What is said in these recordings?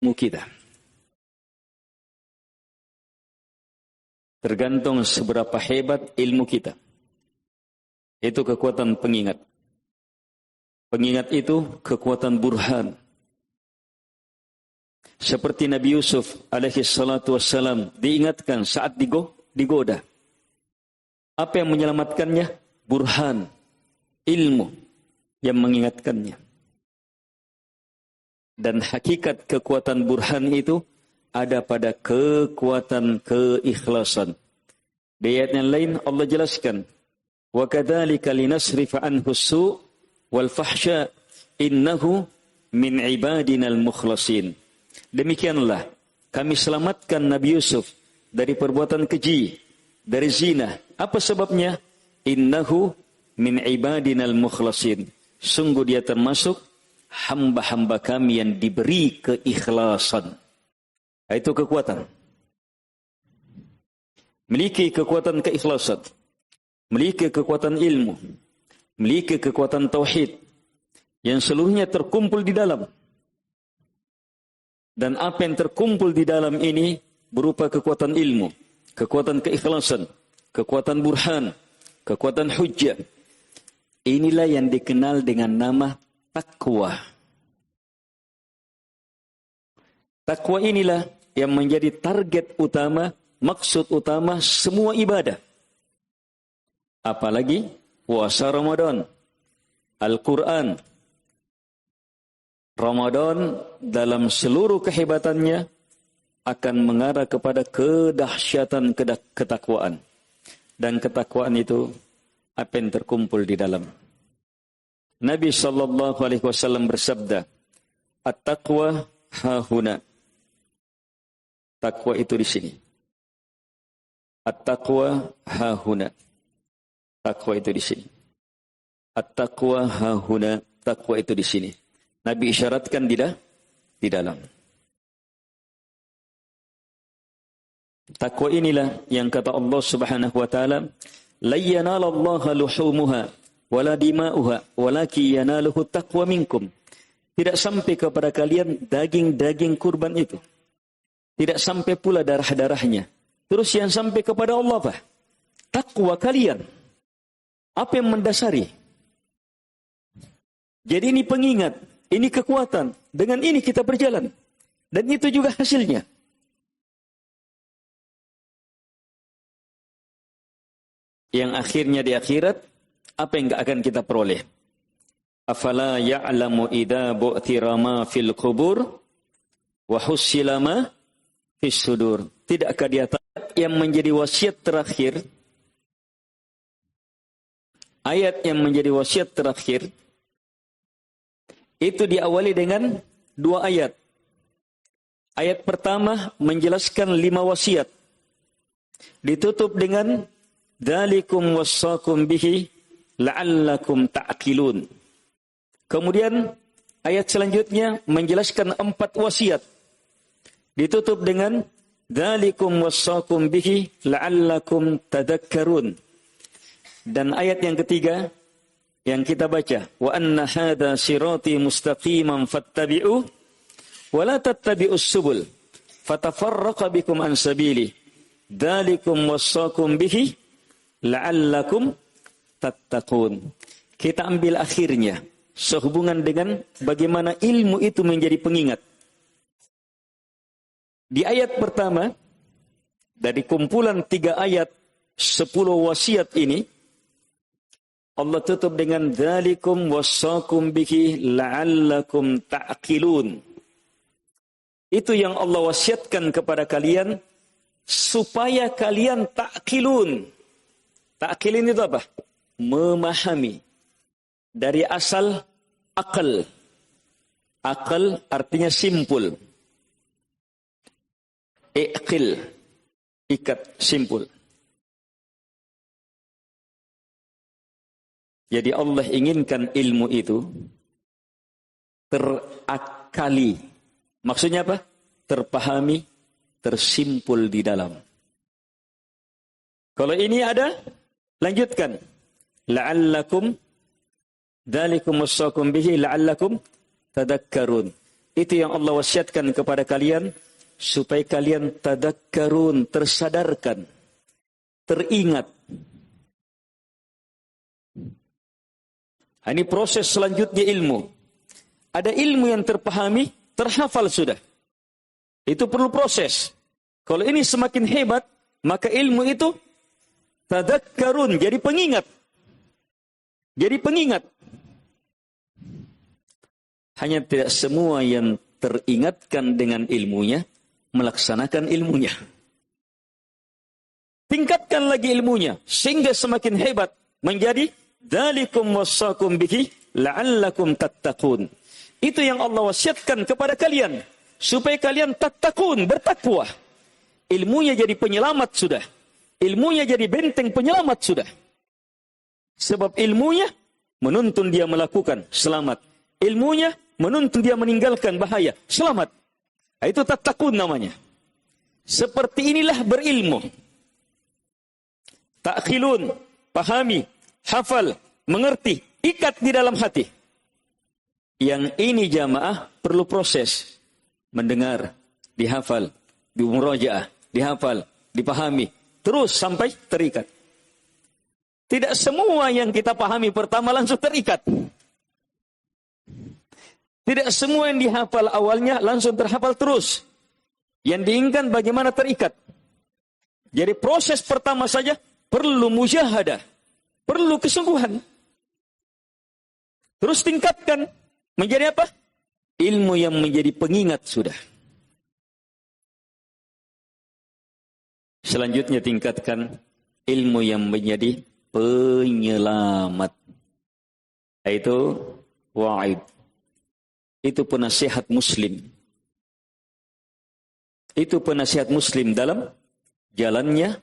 ilmu kita. Tergantung seberapa hebat ilmu kita. Itu kekuatan pengingat. Pengingat itu kekuatan burhan. Seperti Nabi Yusuf alaihi salatu wassalam diingatkan saat digoda. Apa yang menyelamatkannya? Burhan, ilmu yang mengingatkannya. Dan hakikat kekuatan burhan itu ada pada kekuatan keikhlasan. Di ayat yang lain Allah jelaskan, wa kadzalika linasrifa anhu su' wal fahsya innahu min ibadinal mukhlasin. Demikianlah kami selamatkan Nabi Yusuf dari perbuatan keji, dari zina. Apa sebabnya? Innahu min ibadinal mukhlasin. Sungguh dia termasuk hamba-hamba kami yang diberi keikhlasan. Itu kekuatan. Memiliki kekuatan keikhlasan. Memiliki kekuatan ilmu. Memiliki kekuatan tauhid. Yang seluruhnya terkumpul di dalam. Dan apa yang terkumpul di dalam ini berupa kekuatan ilmu. Kekuatan keikhlasan. Kekuatan burhan. Kekuatan hujjah. Inilah yang dikenal dengan nama takwa. Takwa inilah yang menjadi target utama, maksud utama semua ibadah. Apalagi puasa Ramadan, Al-Quran. Ramadan dalam seluruh kehebatannya akan mengarah kepada kedahsyatan ketakwaan. Dan ketakwaan itu apa yang terkumpul di dalam. Nabi SAW bersabda, At-taqwa hahuna. Takwa itu di sini. At-taqwa hahuna. Takwa itu di sini. At-taqwa hahuna. Takwa itu di sini. Nabi isyaratkan di dalam. Takwa inilah yang kata Allah Subhanahu wa taala, "La yanalallaha luhumuha wala dima'uha, walakin yanaluhu taqwa minkum." Tidak sampai kepada kalian daging-daging kurban itu. Tidak sampai pula darah-darahnya. Terus yang sampai kepada Allah apa? Takwa kalian. Apa yang mendasari? Jadi ini pengingat, ini kekuatan. Dengan ini kita berjalan. Dan itu juga hasilnya. Yang akhirnya di akhirat, apa yang akan kita peroleh? Afala ya'lamu idza bu'thira ma fil qubur wa hussila ma fis sudur. Tidakkah dia tahu yang menjadi wasiat terakhir? Ayat yang menjadi wasiat terakhir itu diawali dengan 2 ayat. Ayat pertama menjelaskan 5 wasiat. Ditutup dengan dzalikum wassakum bihi la'allakum ta'qilun. Kemudian ayat selanjutnya menjelaskan 4 wasiat. Ditutup dengan dzalikum wassakum bihi la'allakum tadhakkarun. Dan ayat yang ketiga yang kita baca, wa anna hadza sirati mustaqiman fattabi'u wa la tattabi'us subul fatafarraqa bikum an sabili dzalikum wassakum bihi la'allakum tattaqun. Kita ambil akhirnya sehubungan dengan bagaimana ilmu itu menjadi pengingat. Di ayat pertama dari kumpulan 3 ayat 10 wasiat ini Allah tutup dengan dzalikum wassakum bihi la'allakum ta'qilun. Itu yang Allah wasiatkan kepada kalian supaya kalian ta'qilun. Ta'qilin itu apa? Memahami. Dari asal akal. Akal artinya simpul. Iqil. Ikat, simpul. Jadi Allah inginkan ilmu itu terakali. Maksudnya apa? Terpahami, tersimpul di dalam. Kalau ini ada, lanjutkan. La'allakum dzalikum wassakum bihi la'allakum tadakkarun. Itu yang Allah wasiatkan kepada kalian supaya kalian tadakkarun, tersadarkan, teringat. Ini proses selanjutnya ilmu. Ada ilmu yang terpahami, terhafal sudah. Itu perlu proses. Kalau ini semakin hebat, maka ilmu itu tadakkarun, jadi pengingat. Jadi pengingat. Hanya tidak semua yang teringatkan dengan ilmunya, melaksanakan ilmunya. Tingkatkan lagi ilmunya, sehingga semakin hebat menjadi dzalikum wassakum bihi la'allakum tattaqun. Itu yang Allah wasiatkan kepada kalian, supaya kalian tattaqun, bertakwa. Ilmunya jadi penyelamat sudah. Ilmunya jadi benteng penyelamat sudah. Sebab ilmunya menuntun dia melakukan, selamat. Ilmunya menuntun dia meninggalkan, bahaya, selamat. Itu tattaqun namanya. Seperti inilah berilmu. Ta'khilun, pahami, hafal, mengerti, ikat di dalam hati. Yang ini jamaah perlu proses. Mendengar, dihafal, dimurajaah, dihafal, dipahami, terus sampai terikat. Tidak semua yang kita pahami pertama langsung terikat. Tidak semua yang dihafal awalnya langsung terhafal terus. Yang diinginkan bagaimana terikat. Jadi proses pertama saja perlu mujahadah, perlu kesungguhan. Terus tingkatkan menjadi apa? Ilmu yang menjadi pengingat sudah. Selanjutnya tingkatkan ilmu yang menjadi penyelamat. Itu wa'id. Itu penasihat muslim. Itu penasihat muslim dalam jalannya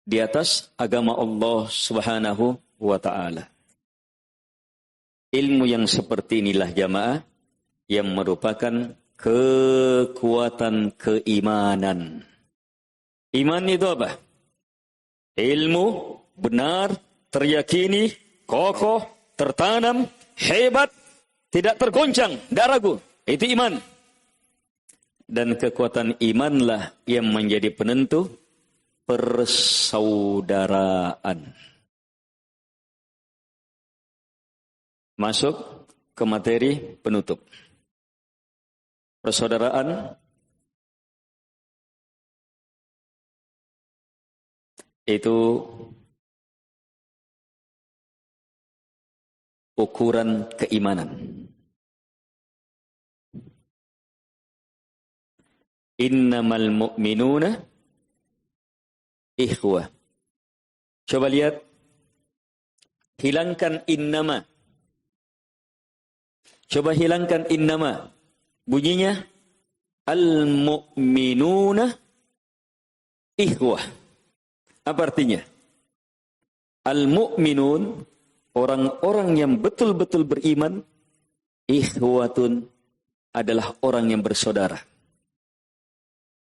di atas agama Allah Subhanahu wa ta'ala. Ilmu yang seperti inilah jamaah yang merupakan kekuatan keimanan. Iman itu apa? Ilmu benar, teryakini, kokoh, tertanam, hebat, tidak tergoncang, tidak ragu. Itu iman. Dan kekuatan imanlah yang menjadi penentu persaudaraan. Masuk ke materi penutup. Persaudaraan itu ukuran keimanan. Innamal mu'minuna ikhwah. Coba lihat. Hilangkan innama. Coba hilangkan innama. Bunyinya al-mu'minuna ikhwah. Apa artinya? Al-mu'minun, orang-orang yang betul-betul beriman, ikhwatun, adalah orang yang bersaudara.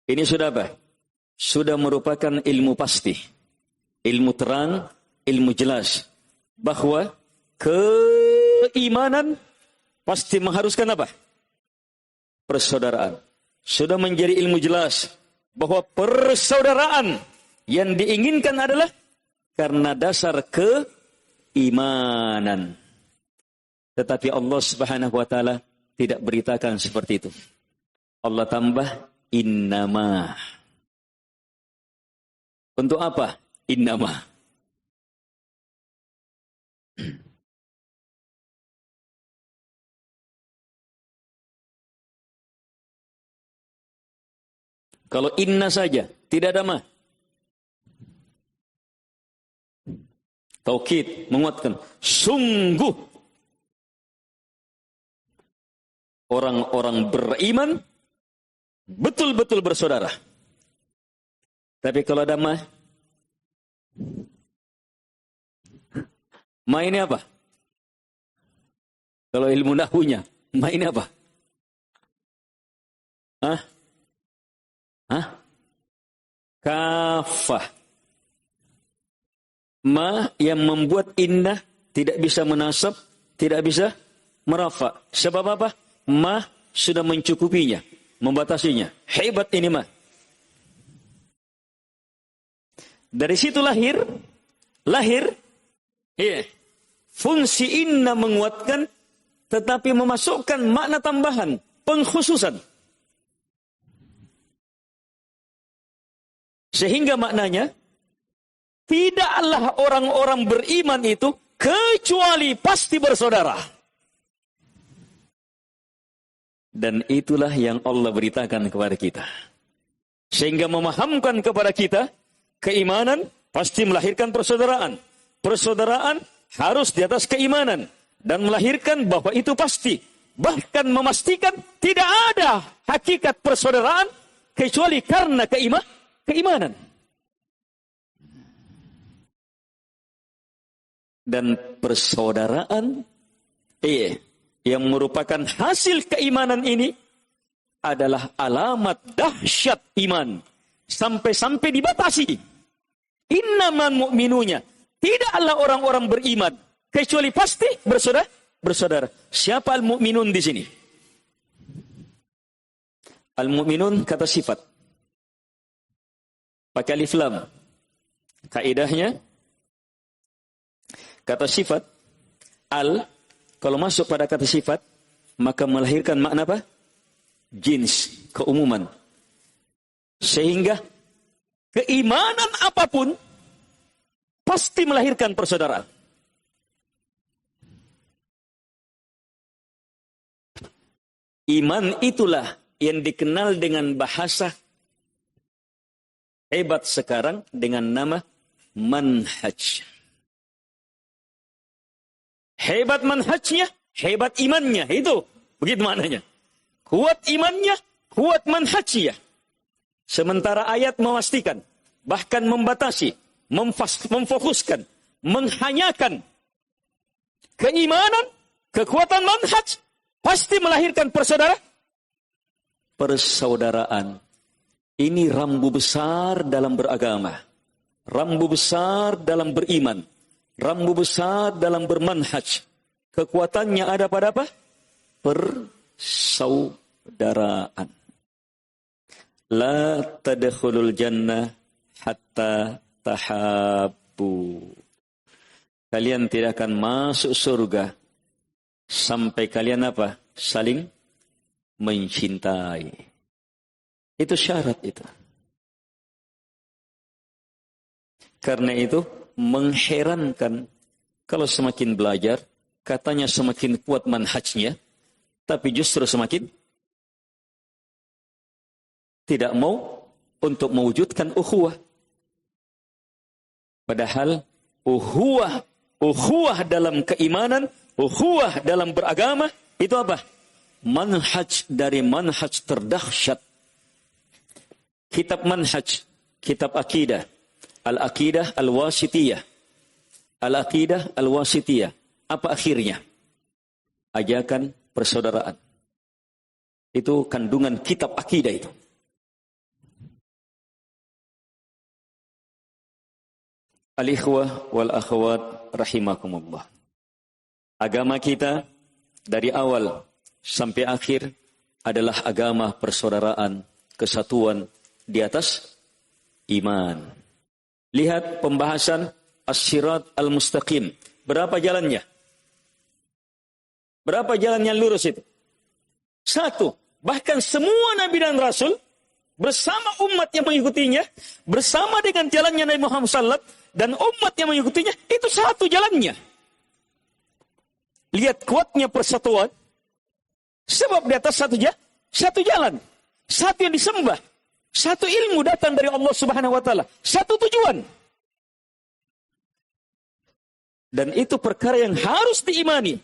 Ini sudah apa? Sudah merupakan ilmu pasti. Ilmu terang, ilmu jelas. Bahwa keimanan pasti mengharuskan apa? Persaudaraan. Sudah menjadi ilmu jelas. Bahwa persaudaraan yang diinginkan adalah karena dasar keimanan. Tetapi Allah Subhanahu wa ta'ala tidak beritakan seperti itu. Allah tambah innama. Untuk apa? Innama. Kalau inna saja, tidak ada ma. Taukid, menguatkan. Sungguh. Orang-orang beriman betul-betul bersaudara. Tapi kalau ada ma ini apa? Kalau ilmu nahwunya, ma ini apa? Kafah. Ma yang membuat indah tidak bisa menasab, tidak bisa merafa. Sebab apa? Ma sudah mencukupinya, membatasinya. Hebat ini mah. Dari situ lahir fungsi inna menguatkan, tetapi memasukkan makna tambahan, pengkhususan. Sehingga maknanya, tidaklah orang-orang beriman itu kecuali pasti bersaudara. Dan itulah yang Allah beritakan kepada kita. Sehingga memahamkan kepada kita, keimanan pasti melahirkan persaudaraan. Persaudaraan harus di atas keimanan. Dan melahirkan bahwa itu pasti. Bahkan memastikan tidak ada hakikat persaudaraan kecuali karena keimanan. Dan persaudaraan yang merupakan hasil keimanan ini adalah alamat dahsyat iman. Sampai-sampai dibatasi. Innamal mu'minunya. Tidaklah orang-orang beriman kecuali pasti bersaudara. Siapa al-mu'minun di sini? Al-mu'minun kata sifat. Pakai alif lam. Kaidahnya kata sifat kalau masuk pada kata sifat maka melahirkan makna apa? Jins, keumuman. Sehingga keimanan apapun pasti melahirkan persaudaraan. Iman itulah yang dikenal dengan bahasa hebat sekarang dengan nama manhaj. Hebat manhajnya, hebat imannya. Itu begitu maknanya. Kuat imannya, kuat manhajnya. Sementara ayat memastikan, bahkan membatasi, memfokuskan, menghanyakan keimanan, kekuatan manhaj, pasti melahirkan persaudaraan. Ini rambu besar dalam beragama. Rambu besar dalam beriman. Rambu besar dalam bermanhaj. Kekuatannya ada pada apa? Persaudaraan. La tadkhulul jannah hatta tahabbu. Kalian tidak akan masuk surga sampai kalian apa? Saling mencintai. Itu syarat itu. Karena itu mengherankan kalau semakin belajar, katanya semakin kuat manhajnya, tapi justru semakin tidak mau untuk mewujudkan ukhuwah. Padahal ukhuwah dalam keimanan, ukhuwah dalam beragama, itu apa? Manhaj dari manhaj terdahsyat. Kitab manhaj, kitab akidah. Al-Aqidah Al-Wasitiyah. Al-Aqidah Al-Wasitiyah. Apa akhirnya? Ajakan persaudaraan. Itu kandungan kitab akidah itu. Al-ikhwah wal-akhwat rahimakumullah. Agama kita dari awal sampai akhir adalah agama persaudaraan, kesatuan di atas iman. Lihat pembahasan As-Sirat Al-Mustaqim. Berapa jalannya? Berapa jalan yang lurus itu? Satu. Bahkan semua Nabi dan Rasul bersama umat yang mengikutinya, bersama dengan jalannya Nabi Muhammad SAW dan umat yang mengikutinya, itu satu jalannya. Lihat kuatnya persatuan. Sebab di atas satu jalan. Satu yang disembah. Satu ilmu datang dari Allah Subhanahu wa taala. Satu tujuan. Dan itu perkara yang harus diimani.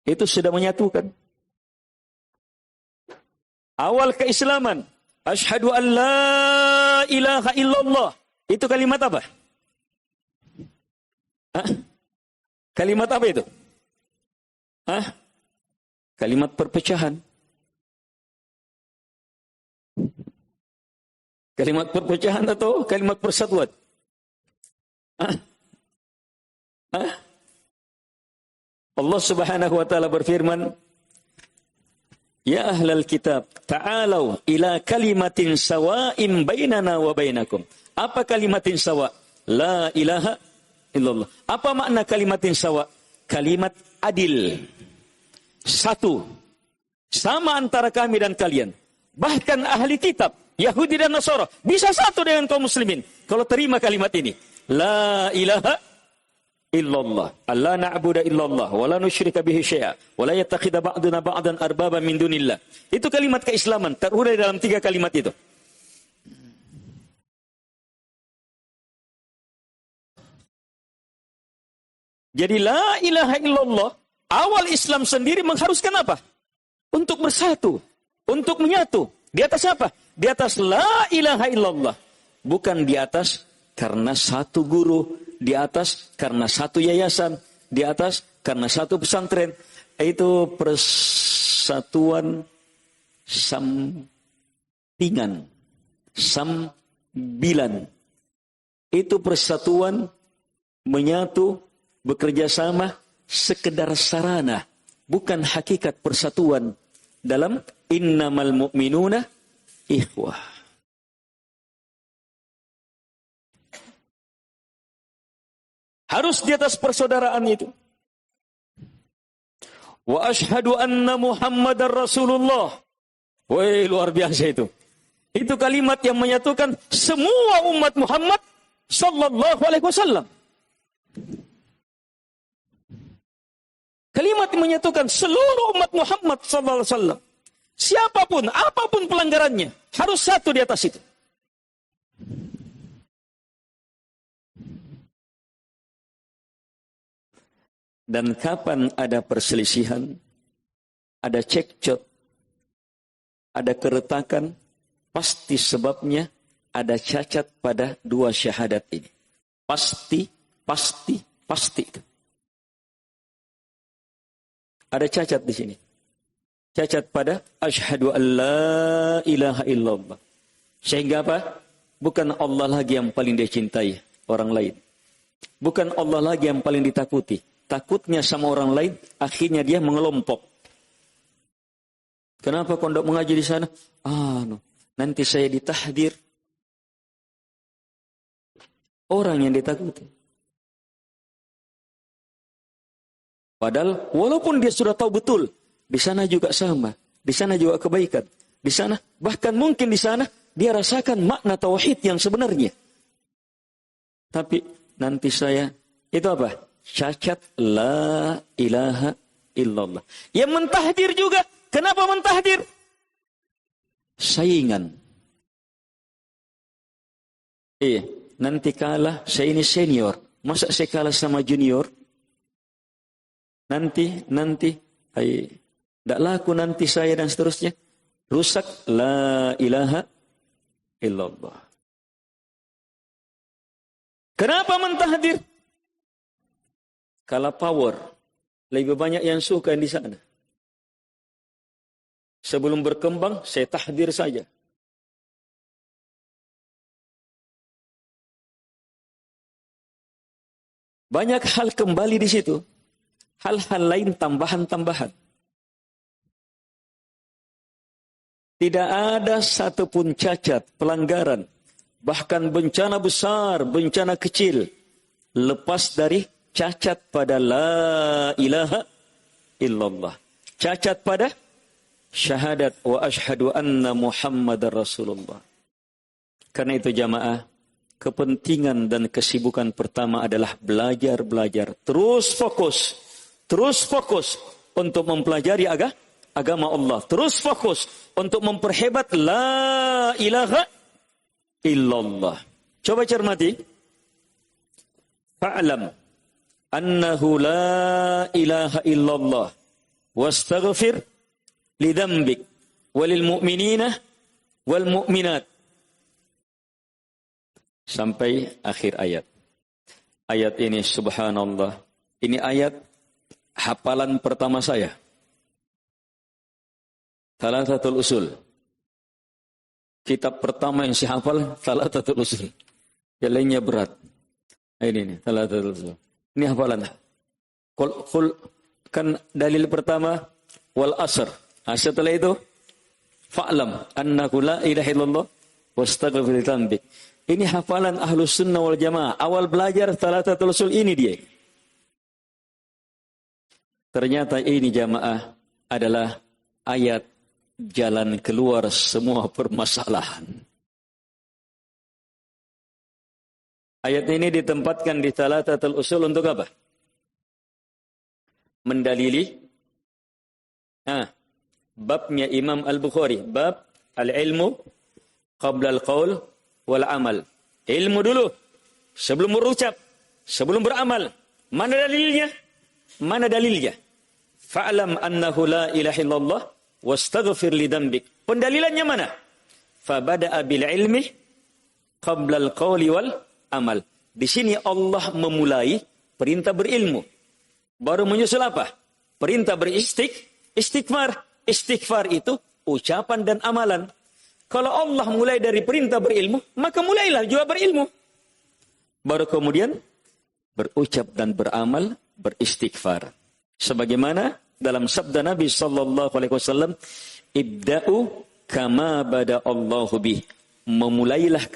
Itu sudah menyatukan. Awal keislaman. Asyhadu an la ilaha illallah. Itu kalimat apa? Kalimat apa itu? Kalimat perpecahan. Kalimat perpecahan atau kalimat persatuan? Allah Subhanahu wa taala berfirman, Ya ahlal kitab, ta'alau ila kalimatin sawa'in bainana wa bainakum. Apa kalimatin sawa? La ilaha illallah. Apa makna kalimatin sawa? Kalimat adil. Satu. Sama antara kami dan kalian. Bahkan ahli kitab, Yahudi dan Nasara, bisa satu dengan kaum muslimin. Kalau terima kalimat ini. La ilaha illallah. Allah na'budu illallah. Wa la nusyrika bihi syai'a. Wa la yattakhidha ba'duna ba'dan arbaba min dunillah. Itu kalimat keislaman. Terurai dalam 3 kalimat itu. Jadi la ilaha illallah, awal Islam sendiri mengharuskan apa? Untuk bersatu, untuk menyatu. Di atas apa? Di atas la ilaha illallah. Bukan di atas karena satu guru, di atas karena satu yayasan, di atas karena satu pesantren. Itu persatuan sampingan, sambilan. Itu persatuan menyatu, bekerja sama, sekedar sarana, bukan hakikat persatuan dalam innamal mu'minuna ikhwah. Harus di atas persaudaraan itu. Wa ashhadu anna Muhammadar Rasulullah. Woi, luar biasa itu. Itu kalimat yang menyatukan semua umat Muhammad sallallahu alaihi wasallam. Kalimat yang menyatukan seluruh umat Muhammad sallallahu alaihi wasallam. Siapapun, apapun pelanggarannya, harus satu di atas itu. Dan kapan ada perselisihan, ada cekcot, ada keretakan, pasti sebabnya ada cacat pada 2 syahadat ini. Pasti itu. Ada cacat di sini. Cacat pada asyhadu an la ilaha illallah. Sehingga apa? Bukan Allah lagi yang paling dia cintai, orang lain. Bukan Allah lagi yang paling ditakuti. Takutnya sama orang lain, akhirnya dia mengelompok. Kenapa kau tidak mengaji di sana? Nanti saya ditahdir. Orang yang ditakuti. Padahal walaupun dia sudah tahu betul, di sana juga sama, di sana juga kebaikan, di sana bahkan mungkin di sana dia rasakan makna tauhid yang sebenarnya. Tapi nanti saya itu apa? Cacat la ilaha illallah. Yang mentahdir juga. Kenapa mentahdir? Saingan. Nanti kalah, saya ini senior. Masa saya kalah sama junior? Nanti, tidak laku nanti saya dan seterusnya. Rusak la ilaha illallah. Kenapa mentahdir? Kalau power, lebih banyak yang suka di sana. Sebelum berkembang, saya tahdir saja. Banyak hal kembali di situ. Hal-hal lain tambahan-tambahan. Tidak ada satupun cacat, pelanggaran, bahkan bencana besar, bencana kecil, lepas dari cacat pada la ilaha illallah. Cacat pada syahadat wa ashhadu anna Muhammadar Rasulullah. Karena itu jamaah, kepentingan dan kesibukan pertama adalah belajar. Terus fokus untuk mempelajari agama Allah. Terus fokus untuk memperhebat la ilaha illallah. Coba cermati. Fa'lam annahu la ilaha illallah wastaghfir lidhanbik walil mu'minina wal mu'minat. Sampai akhir ayat. Ayat ini subhanallah. Ini ayat hafalan pertama saya. Thalathatul Usul. Kitab pertama yang saya hafal Thalathatul Usul. Yang lainnya berat. Ini Thalathatul Usul. Ini hafalan. Kan dalil pertama wal asr. Setelah itu, fa'lam annahu la ilaha illallah wastaghfir li dzambik. Ini hafalan Ahlus Sunnah wal Jamaah. Awal belajar Thalathatul Usul ini dia. Ternyata ini jamaah adalah ayat jalan keluar semua permasalahan. Ayat ini ditempatkan di Thalathatul Usul untuk apa? Mendalili babnya Imam Al-Bukhari, bab al-ilmu qabla al-qaul wal amal. Ilmu dulu sebelum berucap, sebelum beramal. Mana dalilnya? Mana dalilnya? Fa'lam annahu la ilaha illallah wastaghfir li dzambik. Pendalilannya mana? Fabada'a bil ilmi qabla al-qauli wal amal. Di sini Allah memulai perintah berilmu. Baru menyusul apa? Perintah beristighfar. Istighfar itu ucapan dan amalan. Kalau Allah mulai dari perintah berilmu, maka mulailah juga berilmu. Baru kemudian berucap dan beramal, beristighfar. Sebagaimana dalam sabda Nabi sallallahu alaihi wasallam, ibda'u kama bada Allahu bih. Mulailah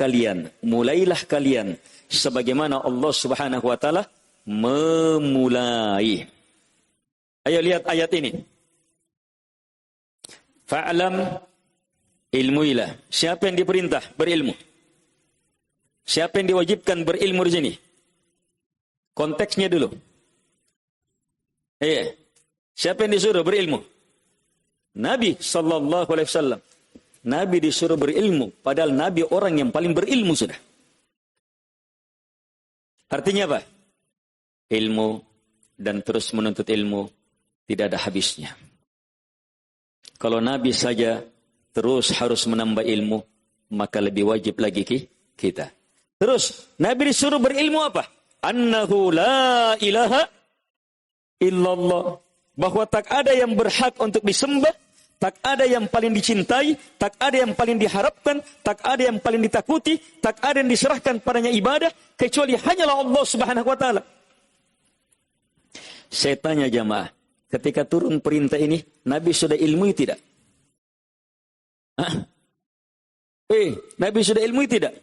kalian sebagaimana Allah Subhanahu wa taala memulai. Ayo lihat ayat ini. Fa'lam, ilmuilah. Siapa yang diperintah berilmu? Siapa yang diwajibkan berilmu di sini? Konteksnya dulu. Siapa yang disuruh berilmu? Nabi sallallahu alaihi wasallam. Nabi disuruh berilmu, padahal Nabi orang yang paling berilmu sudah. Artinya apa? Ilmu dan terus menuntut ilmu tidak ada habisnya. Kalau Nabi saja terus harus menambah ilmu, maka lebih wajib lagi kita. Terus Nabi disuruh berilmu apa? Annahu la ilaha illallah. Bahwa tak ada yang berhak untuk disembah, tak ada yang paling dicintai, tak ada yang paling diharapkan, tak ada yang paling ditakuti, tak ada yang diserahkan padanya ibadah, kecuali hanyalah Allah Subhanahu wa ta'ala. Saya tanya jamaah, ketika turun perintah ini, Nabi sudah ilmui tidak? Nabi sudah ilmui tidak?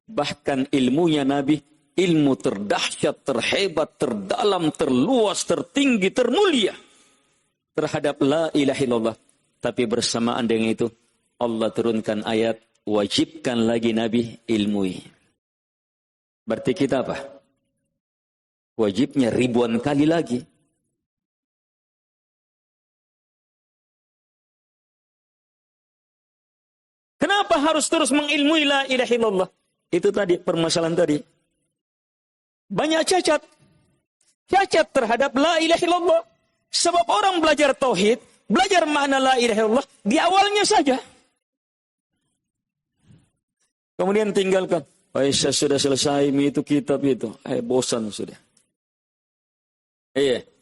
Bahkan ilmunya Nabi, ilmu terdahsyat, terhebat, terdalam, terluas, tertinggi, termulia terhadap la ilaha illallah. Tapi bersamaan dengan itu, Allah turunkan ayat, wajibkan lagi Nabi ilmui. Berarti kita apa? Wajibnya ribuan kali lagi. Kenapa harus terus mengilmui la ilaha illallah? Itu tadi, permasalahan tadi. Banyak cacat. Cacat terhadap la ilaha illallah. Sebab orang belajar tauhid, belajar makna la ilaha illallah di awalnya saja. Kemudian tinggalkan. Saya sudah selesai itu kitab itu. Bosan sudah.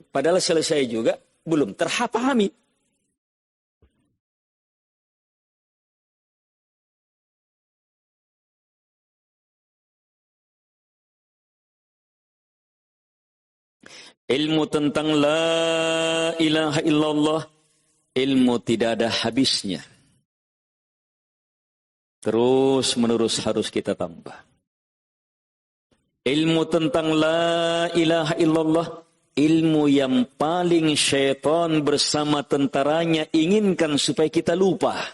Padahal selesai juga, belum terpahami. Ilmu tentang la ilaha illallah, ilmu tidak ada habisnya. Terus menerus harus kita tambah. Ilmu tentang la ilaha illallah, ilmu yang paling syaitan bersama tentaranya inginkan supaya kita lupa.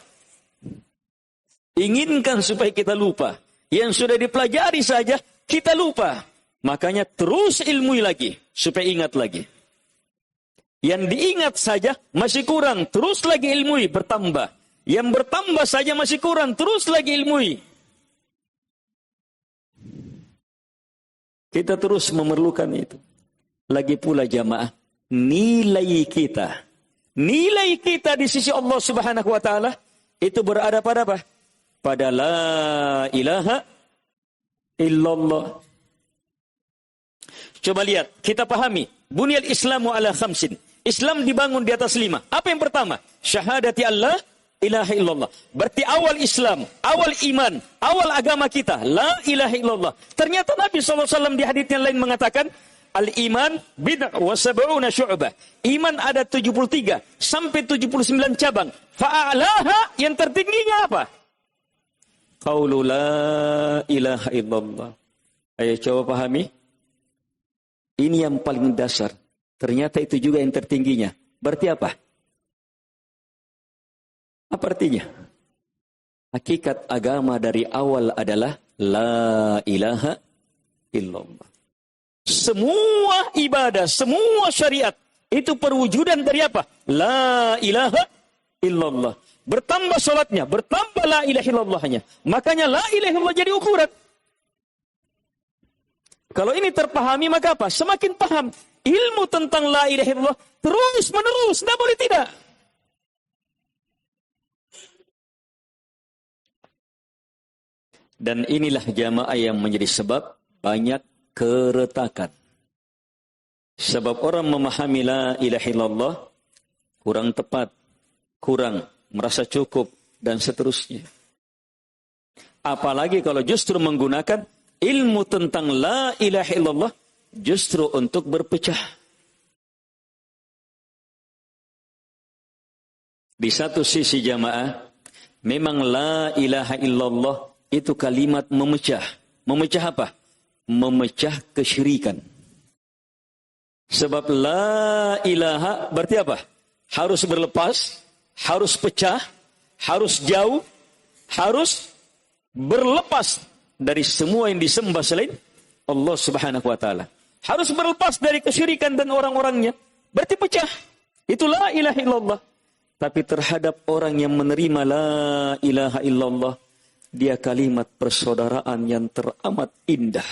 Inginkan supaya kita lupa. Yang sudah dipelajari saja, kita lupa. Makanya terus ilmui lagi, supaya ingat lagi. Yang diingat saja masih kurang, terus lagi ilmui, bertambah. Yang bertambah saja masih kurang, terus lagi ilmui. Kita terus memerlukan itu. Lagi pula jamaah, nilai kita di sisi Allah Subhanahu wa ta'ala, itu berada pada apa? Pada la ilaha illallah. Coba lihat, kita pahami. Bunyal Islamu ala khamsin. Islam dibangun di atas 5. Apa yang pertama? Syahadati Allah ilaha illallah. Berarti awal Islam, awal iman, awal agama kita. La ilaha illallah. Ternyata Nabi SAW di hadits yang lain mengatakan, Al-iman bid'ah wa sab'una syu'bah. Iman ada 73 sampai 79 cabang. Fa'alaha, yang tertingginya apa? Qaulu la ilaha illallah. Ayo coba pahami. Ini yang paling dasar. Ternyata itu juga yang tertingginya. Berarti apa? Apa artinya? Hakikat agama dari awal adalah la ilaha illallah. Semua ibadah, semua syariat itu perwujudan dari apa? La ilaha illallah. Bertambah salatnya, bertambah la ilaha illallahnya. Makanya la ilaha illallah jadi ukuran. Kalau ini terpahami maka apa? Semakin paham ilmu tentang la ilaha illallah terus menerus, tidak boleh tidak. Dan inilah jamaah yang menjadi sebab banyak keretakan. Sebab orang memahami la ilaha illallah kurang tepat, kurang merasa cukup, dan seterusnya. Apalagi kalau justru menggunakan ilmu tentang la ilaha illallah justru untuk berpecah. Di satu sisi jamaah, memang la ilaha illallah itu kalimat memecah. Memecah apa? Memecah kesyirikan. Sebab la ilaha berarti apa? Harus berlepas, harus pecah, harus jauh, harus berlepas dari semua yang disembah selain Allah Subhanahu wa taala. Harus berlepas dari kesyirikan dan orang-orangnya. Berarti pecah. Itu la ilaha illallah. Tapi terhadap orang yang menerima la ilaha illallah, dia kalimat persaudaraan yang teramat indah,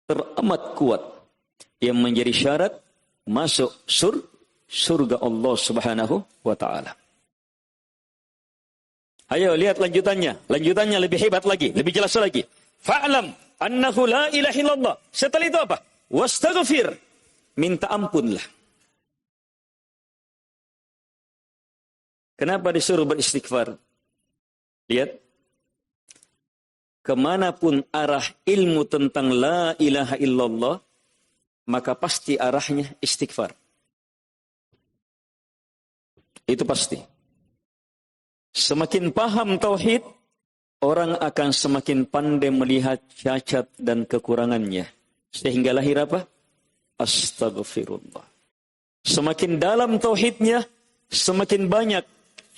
teramat kuat, yang menjadi syarat masuk surga Allah Subhanahu wa taala. Ayo lihat lanjutannya. Lanjutannya lebih hebat lagi, lebih jelas lagi. Fa'lam annahu la ilaha illallah. Setelah itu apa? Wastaghfir. Minta ampunlah. Kenapa disuruh beristighfar? Lihat. Kemanapun arah ilmu tentang la ilaha illallah, maka pasti arahnya istighfar. Itu pasti. Semakin paham tauhid, orang akan semakin pandai melihat cacat dan kekurangannya. Sehingga lahir apa? Astaghfirullah. Semakin dalam tauhidnya, semakin banyak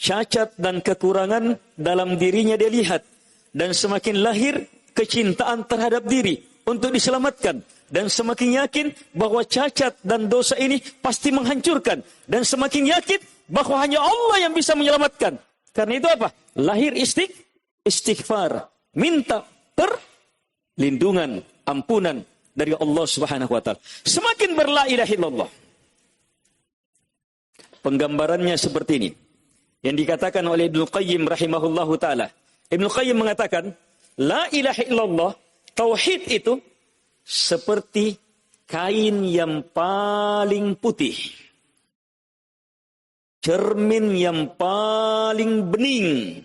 cacat dan kekurangan dalam dirinya dia lihat. Dan semakin lahir kecintaan terhadap diri untuk diselamatkan. Dan semakin yakin bahwa cacat dan dosa ini pasti menghancurkan. Dan semakin yakin bahwa hanya Allah yang bisa menyelamatkan. Karena itu apa? Lahir istighfar. Minta perlindungan, ampunan dari Allah Subhanahu wa ta'ala. Semakin berla ilaha illallah. Penggambarannya seperti ini. Yang dikatakan oleh Ibnu Qayyim rahimahullahu ta'ala. Ibnu Qayyim mengatakan, la ilaha illallah, tauhid itu seperti kain yang paling putih. Cermin yang paling bening.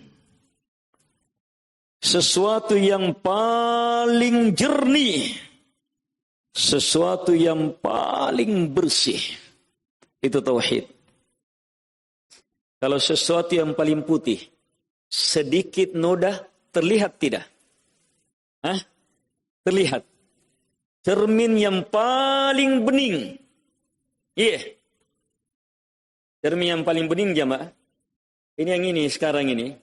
Sesuatu yang paling jernih. Sesuatu yang paling bersih. Itu tauhid. Kalau sesuatu yang paling putih, sedikit noda terlihat tidak? Terlihat. Cermin yang paling bening. Cermin yang paling bening jamaah. Ini yang ini sekarang ini.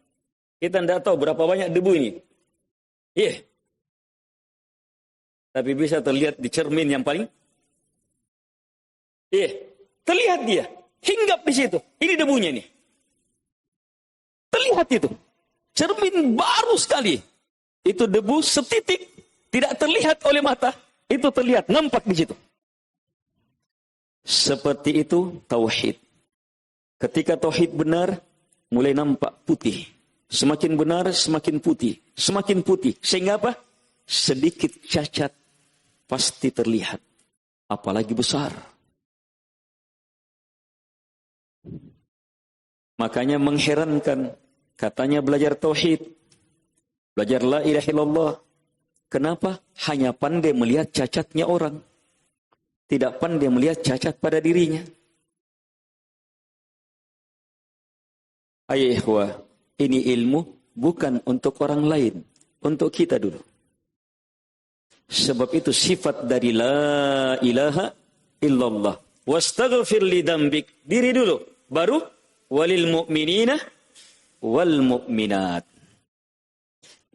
Kita tidak tahu berapa banyak debu ini. Tapi bisa terlihat di cermin yang paling. Terlihat dia. Hinggap di situ. Ini debunya nih. Terlihat itu. Cermin baru sekali. Itu debu setitik. Tidak terlihat oleh mata. Itu terlihat. Nampak di situ. Seperti itu tauhid. Ketika tauhid benar, mulai nampak putih. Semakin benar, semakin putih. Semakin putih. Sehingga apa? Sedikit cacat pasti terlihat. Apalagi besar. Makanya mengherankan. Katanya belajar tauhid, belajar la ilaha illallah. Kenapa? Hanya pandai melihat cacatnya orang. Tidak pandai melihat cacat pada dirinya. Ayo ikhwah, ini ilmu bukan untuk orang lain, untuk kita dulu. Sebab itu sifat dari la ilaha illallah. Wastaghfir li dzambik, diri dulu, baru walil mu'minina wal mu'minat.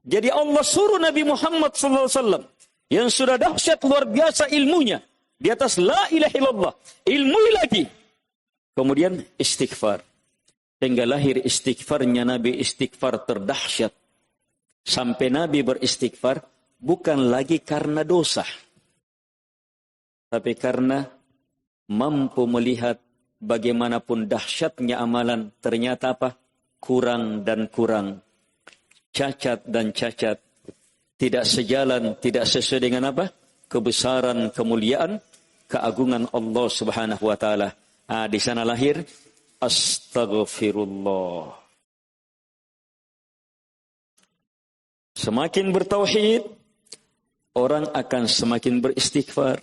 Jadi Allah suruh Nabi Muhammad SAW yang sudah dahsyat luar biasa ilmunya di atas la ilaha illallah, ilmu lagi. Kemudian istighfar. Hingga lahir istighfarnya Nabi, istighfar terdahsyat. Sampai Nabi beristighfar bukan lagi karena dosa, tapi karena mampu melihat bagaimanapun dahsyatnya amalan, ternyata apa? Kurang dan kurang, cacat dan cacat, tidak sejalan, tidak sesuai dengan apa? Kebesaran, kemuliaan, keagungan Allah Subhanahu wa taala. Di sana lahir astaghfirullah. Semakin bertauhid, orang akan semakin beristighfar.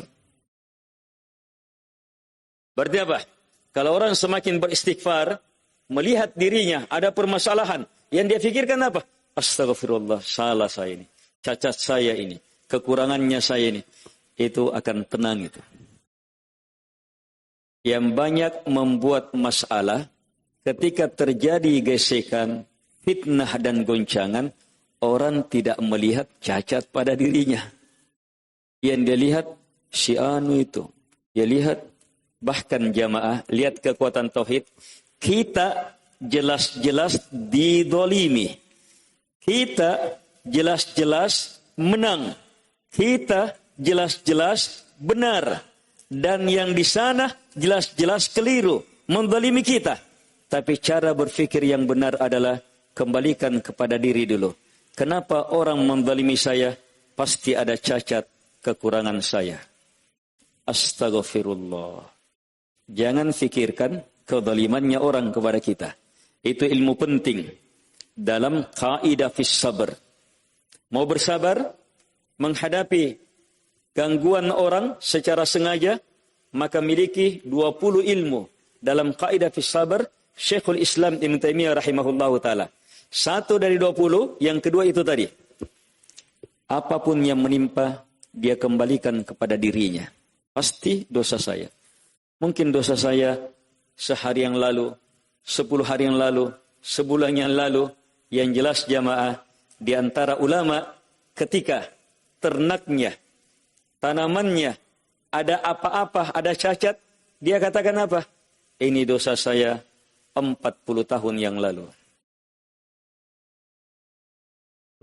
Berarti apa? Kalau orang semakin beristighfar, melihat dirinya ada permasalahan, yang dia pikirkan apa? Astaghfirullah, salah saya ini, cacat saya ini, kekurangannya saya ini. Itu akan tenang itu. Yang banyak membuat masalah ketika terjadi gesekan, fitnah dan goncangan, orang tidak melihat cacat pada dirinya. Yang dia lihat si anu itu, dia lihat bahkan jamaah, lihat kekuatan tauhid. Kita jelas-jelas didolimi, kita jelas-jelas menang, kita jelas-jelas benar. Dan yang di sana jelas-jelas keliru, mendolimi kita. Tapi cara berfikir yang benar adalah kembalikan kepada diri dulu. Kenapa orang mendolimi saya? Pasti ada cacat, kekurangan saya. Astaghfirullah. Jangan fikirkan kedolimannya orang kepada kita. Itu ilmu penting dalam kaidah fis sabr. Mau bersabar menghadapi gangguan orang secara sengaja, maka miliki 20 ilmu. Dalam kaidah fis sabr, Syekhul Islam Ibnu Taimiyah rahimahullahu taala. 1 dari 20, yang kedua itu tadi. Apapun yang menimpa, dia kembalikan kepada dirinya. Pasti dosa saya. Mungkin dosa saya sehari yang lalu, 10 hari yang lalu, sebulan yang lalu. Yang jelas jamaah, di antara ulama ketika ternaknya, tanamannya ada apa-apa, ada cacat, dia katakan apa? Ini dosa saya 40 tahun yang lalu.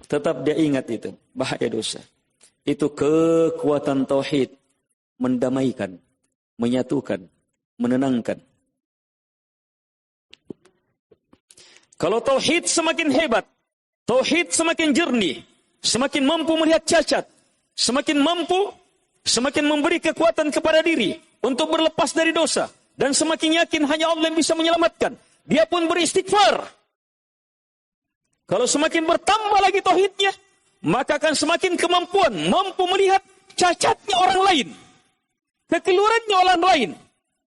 Tetap dia ingat itu, bahaya dosa. Itu kekuatan tauhid, mendamaikan, menyatukan, menenangkan. Kalau tauhid semakin hebat, tauhid semakin jernih, semakin mampu melihat cacat, semakin mampu, semakin memberi kekuatan kepada diri untuk berlepas dari dosa. Dan semakin yakin hanya Allah yang bisa menyelamatkan. Dia pun beristighfar. Kalau semakin bertambah lagi tauhidnya, maka akan semakin kemampuan mampu melihat cacatnya orang lain, kekeliruannya orang lain.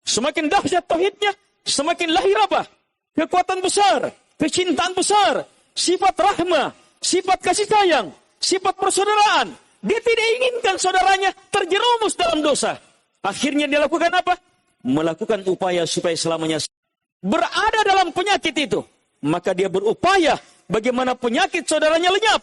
Semakin dahsyat tauhidnya, semakin lahir apa? Kekuatan besar, kecintaan besar, sifat rahmah, sifat kasih sayang, sifat persaudaraan. Dia tidak inginkan saudaranya terjerumus dalam dosa. Akhirnya dia lakukan apa? Melakukan upaya supaya selamanya berada dalam penyakit itu. Maka dia berupaya bagaimana penyakit saudaranya lenyap.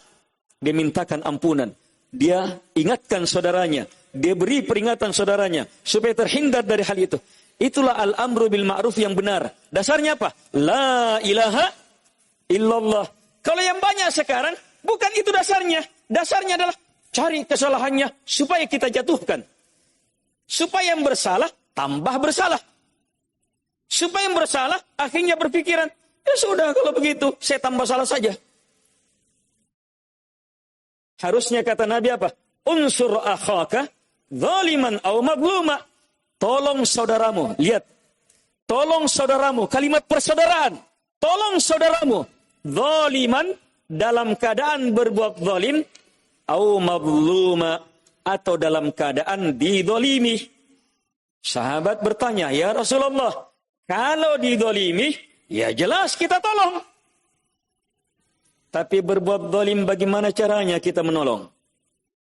Dia mintakan ampunan. Dia ingatkan saudaranya. Dia beri peringatan saudaranya supaya terhindar dari hal itu. Itulah al-amru bil ma'ruf yang benar. Dasarnya apa? La ilaha illallah. Kalau yang banyak sekarang, bukan itu dasarnya. Dasarnya adalah cari kesalahannya supaya kita jatuhkan. Supaya yang bersalah, tambah bersalah. Supaya yang bersalah, akhirnya berpikiran, ya sudah kalau begitu, saya tambah salah saja. Harusnya kata Nabi apa? Unsur akhaka zaliman aw mazluma. Tolong saudaramu. Lihat. Tolong saudaramu. Kalimat persaudaraan. Tolong saudaramu. Zaliman dalam keadaan berbuat zalim. Aw mazluma. Atau dalam keadaan didolimi. Sahabat bertanya, ya Rasulullah, kalau didolimi, ya jelas kita tolong. Tapi berbuat dolim bagaimana caranya kita menolong?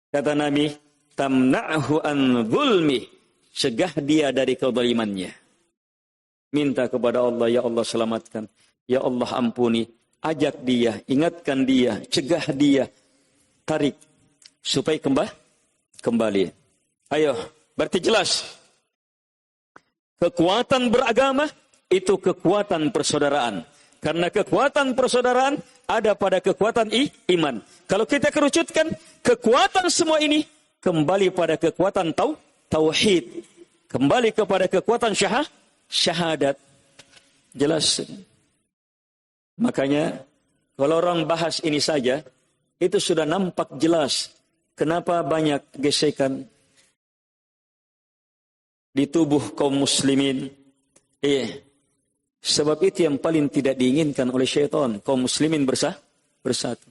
Kata Nabi, tamna'hu an zulmi. Cegah dia dari kedolimannya. Minta kepada Allah, ya Allah selamatkan. Ya Allah ampuni. Ajak dia, ingatkan dia, cegah dia. Tarik. Supaya kembali. Ayo, berarti jelas. Kekuatan beragama itu kekuatan persaudaraan. Karena kekuatan persaudaraan ada pada kekuatan iman. Kalau kita kerucutkan, kekuatan semua ini kembali pada kekuatan tauhid. Kembali kepada kekuatan syahadat. Jelas. Makanya, kalau orang bahas ini saja, itu sudah nampak jelas. Kenapa banyak gesekan di tubuh kaum muslimin. Sebab itu yang paling tidak diinginkan oleh syaitan. Kaum muslimin bersatu.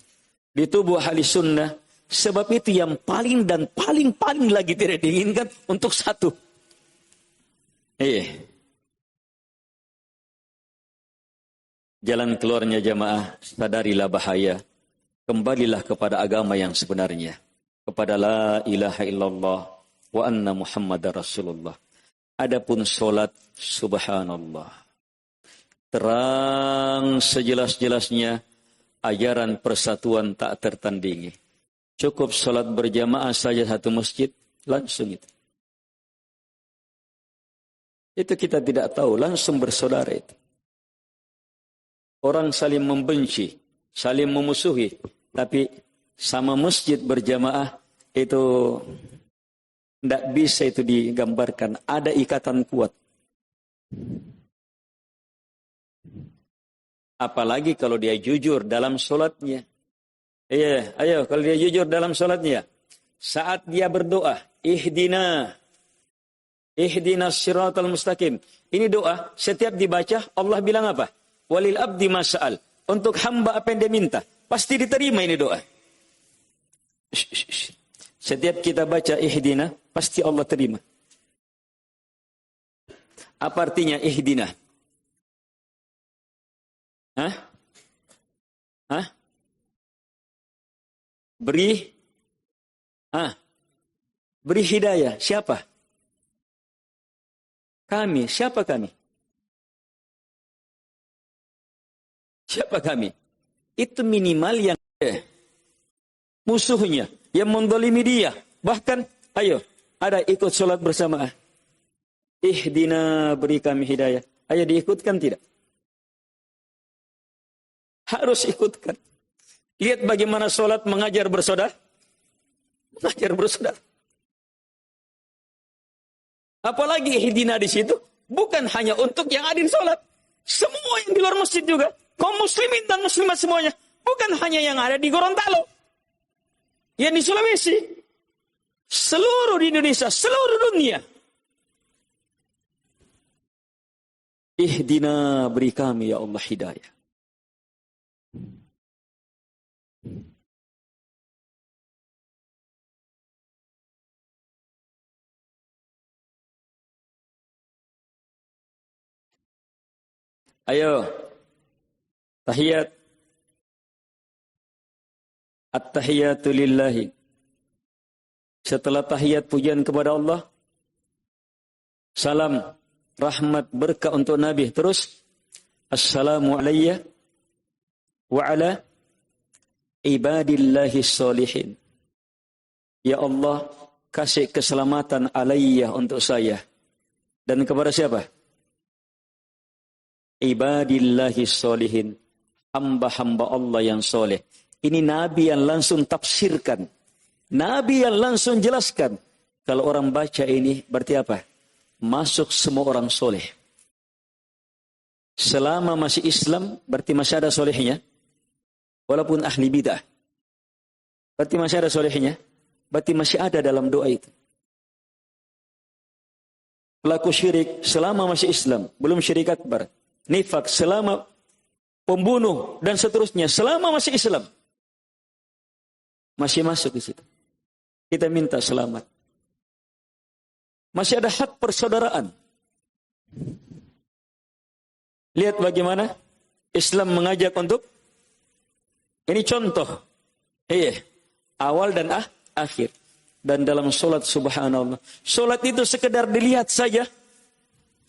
Di tubuh ahli sunnah. Sebab itu yang paling dan paling lagi tidak diinginkan untuk satu. Jalan keluarnya jamaah, sadarilah bahaya. Kembalilah kepada agama yang sebenarnya. Kepada la ilaha illallah wa anna Muhammadar Rasulullah. Adapun solat, subhanallah. Terang sejelas-jelasnya, ajaran persatuan tak tertandingi. Cukup solat berjamaah saja satu masjid, langsung itu. Itu kita tidak tahu, langsung bersaudara itu. Orang saling membenci, saling memusuhi, tapi sama masjid berjamaah itu tidak bisa itu digambarkan. Ada ikatan kuat. Apalagi kalau dia jujur dalam solatnya. Ayo kalau dia jujur dalam solatnya. Saat dia berdoa, ihdinas siratal mustaqim. Ini doa, setiap dibaca Allah bilang apa? Walil abdi mas'al. Untuk hamba apa yang dia minta. Pasti diterima ini doa. Setiap kita baca ihdina, pasti Allah terima. Apa artinya ihdina? Beri hidayah. Siapa? Kami. Siapa kami? Siapa kami? Itu minimal yang musuhnya, yang mendolimi dia. Bahkan, ayo, ada ikut sholat bersamaan. Ihdina, beri kami hidayah. Ayo diikutkan tidak? Harus ikutkan. Lihat bagaimana sholat mengajar bersaudara. Mengajar bersaudara. Apalagi ihdina di situ, bukan hanya untuk yang ada di sholat. Semua yang di luar masjid juga. Kaum muslimin dan muslimat semuanya. Bukan hanya yang ada di Gorontalo. Yang di Sulawesi. Seluruh di Indonesia. Seluruh dunia. Ihdina, beri kami ya Allah hidayah. Ayo. Tahiyat. At-tahiyatu lillahi. Setelah tahiyat pujian kepada Allah. Salam, rahmat, berkah untuk Nabi. Terus. Assalamu alayya wa ala ibadillahi sholihin. Ya Allah, kasih keselamatan alayya untuk saya. Dan kepada siapa? Ibadillahi sholihin. Hamba-hamba Allah yang soleh. Ini Nabi yang langsung tafsirkan. Nabi yang langsung jelaskan. Kalau orang baca ini berarti apa? Masuk semua orang soleh. Selama masih Islam berarti masih ada solehnya. Walaupun ahli bidah. Berarti masih ada solehnya. Berarti masih ada dalam doa itu. Pelaku syirik selama masih Islam. Belum syirik akbar. Nifak selama pembunuh dan seterusnya selama masih Islam masih masuk di situ. Kita minta selamat. Masih ada hak persaudaraan. Lihat bagaimana Islam mengajak untuk, ini contoh. Iya, awal dan akhir. Dan dalam solat, subhanallah, solat itu sekedar dilihat saja.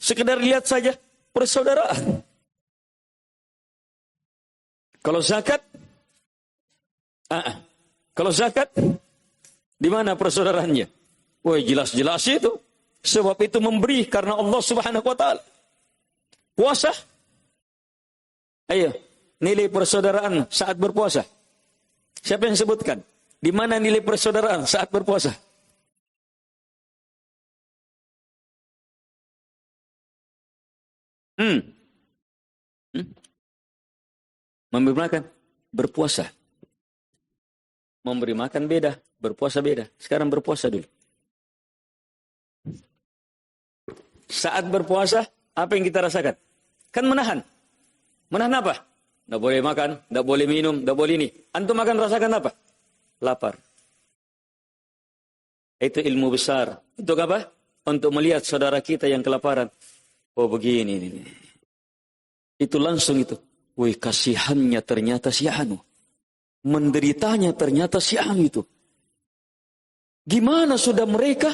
Sekedar lihat saja persaudaraan. Kalau zakat, kalau zakat, di mana persaudaraannya? Wah, jelas-jelas itu. Sebab itu memberi karena Allah Subhanahu wa taala. Puasa, ayo, nilai persaudaraan saat berpuasa. Siapa yang sebutkan? Di mana nilai persaudaraan saat berpuasa? Memberi makan, berpuasa. Memberi makan beda, berpuasa beda. Sekarang berpuasa dulu. Saat berpuasa, apa yang kita rasakan? Kan menahan. Menahan apa? Tidak boleh makan, tidak boleh minum, tidak boleh ini. Antum makan rasakan apa? Lapar. Itu ilmu besar. Untuk apa? Untuk melihat saudara kita yang kelaparan. Oh begini. Ini. Itu langsung itu. Wih, kasihannya ternyata si Anu. Menderitanya ternyata si Anu itu. Gimana sudah mereka?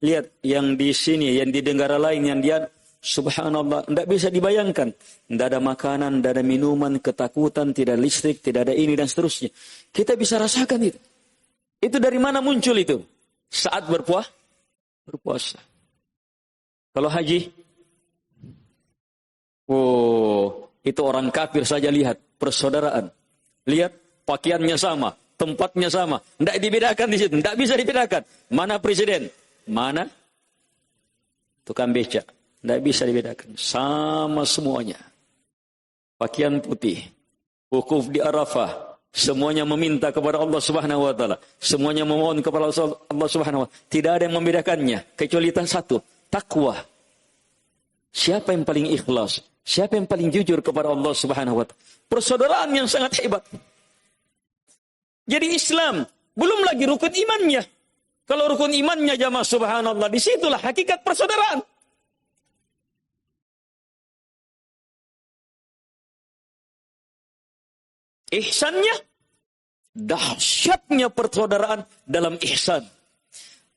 Lihat yang di sini, yang di negara lain, yang dia, subhanallah, tidak bisa dibayangkan. Tidak ada makanan, tidak ada minuman, ketakutan, tidak ada listrik, tidak ada ini dan seterusnya. Kita bisa rasakan itu. Itu dari mana muncul itu? Saat berpuasa. Kalau haji, oh, itu orang kafir saja lihat persaudaraan. Lihat pakaiannya sama, tempatnya sama. Tidak dibedakan di situ, tidak bisa dibedakan. Mana presiden? Mana tukang becak? Tidak bisa dibedakan. Sama semuanya. Pakaian putih. Wukuf di Arafah. Semuanya meminta kepada Allah Subhanahu wa taala. Semuanya memohon kepada Allah Subhanahu wa taala. Tidak ada yang membedakannya kecuali satu, takwa. Siapa yang paling ikhlas? Siapa yang paling jujur kepada Allah Subhanahu wa taala? Persaudaraan yang sangat hebat. Jadi Islam belum lagi rukun imannya. Kalau rukun imannya jamaah subhanallah, disitulah hakikat persaudaraan. Ihsannya, dahsyatnya persaudaraan dalam ihsan.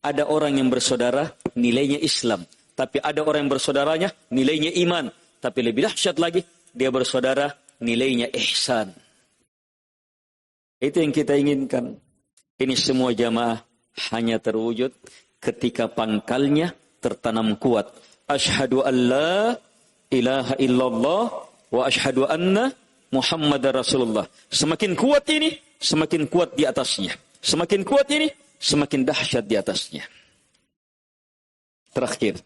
Ada orang yang bersaudara, nilainya Islam. Tapi ada orang yang bersaudaranya, nilainya iman. Tapi lebih dahsyat lagi, dia bersaudara, nilainya ihsan. Itu yang kita inginkan. Ini semua jamaah hanya terwujud ketika pangkalnya tertanam kuat. Asyhadu an la ilaha illallah wa asyhadu anna Muhammadar Rasulullah. Semakin kuat ini, semakin kuat di atasnya. Semakin kuat ini, semakin dahsyat di atasnya. Terakhir.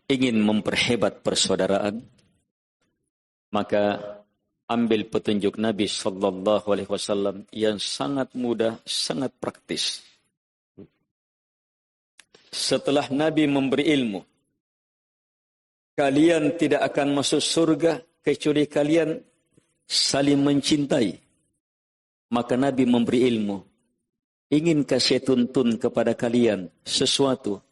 Ingin memperhebat persaudaraan, maka ambil petunjuk Nabi Sallallahu Alaihi Wasallam yang sangat mudah, sangat praktis. Setelah Nabi memberi ilmu, kalian tidak akan masuk surga kecuali kalian saling mencintai. Maka Nabi memberi ilmu. Inkah saya tuntun kepada kalian sesuatu?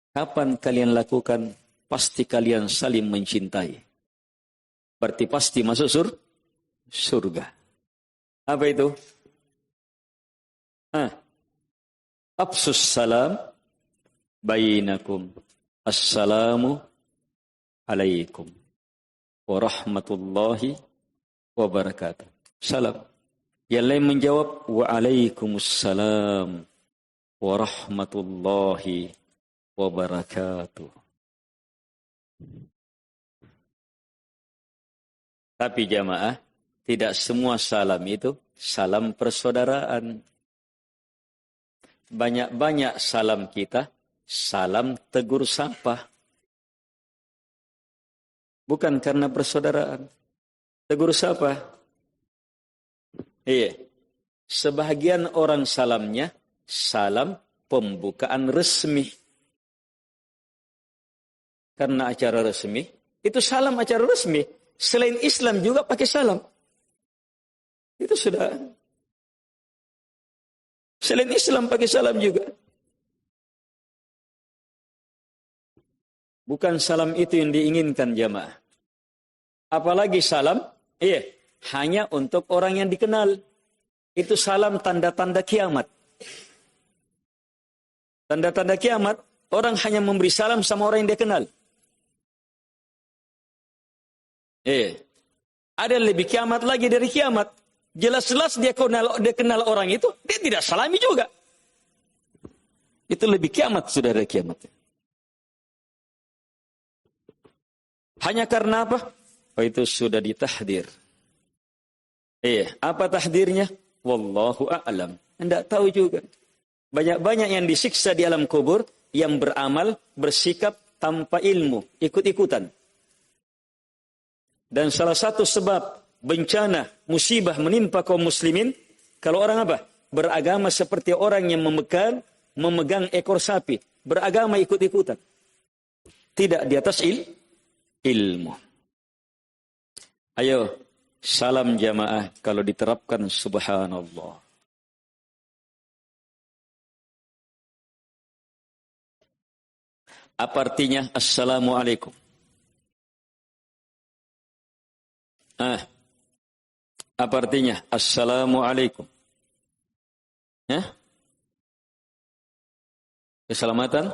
Kapan kalian lakukan? Pasti kalian saling mencintai. Berarti pasti masuk surga. Apa itu? Afsus salam bainakum. Assalamu alaikum warahmatullahi wabarakatuh. Salam. Yang lain menjawab waalaikumsalam warahmatullahi wabarakatuh. Tapi jamaah, tidak semua salam itu salam persaudaraan. Banyak-banyak salam kita, salam tegur sapa. Bukan karena persaudaraan. Tegur sapa. Iya. Sebahagian orang salamnya, salam pembukaan resmi. Karena acara resmi, itu salam acara resmi. Selain Islam juga pakai salam. Itu sudah. Selain Islam pakai salam juga. Bukan salam itu yang diinginkan jamaah. Apalagi salam, hanya untuk orang yang dikenal. Itu salam tanda-tanda kiamat. Tanda-tanda kiamat, orang hanya memberi salam sama orang yang dia kenal. Ada lebih kiamat lagi dari kiamat. Jelas-jelas dia kenal orang itu, dia tidak salami juga. Itu lebih kiamat, saudara, kiamat. Hanya karena apa? Itu sudah ditahdir. Apa tahdirnya? Wallahu a'lam. Tidak tahu juga. Banyak-banyak yang disiksa di alam kubur yang beramal, bersikap tanpa ilmu, ikut-ikutan. Dan salah satu sebab bencana, musibah menimpa kaum muslimin, kalau orang apa? Beragama seperti orang yang memegang ekor sapi. Beragama ikut-ikutan. Tidak di atas ilmu. Ayo, salam jamaah kalau diterapkan, subhanallah. Apa artinya assalamualaikum? Apa artinya assalamualaikum? Keselamatan?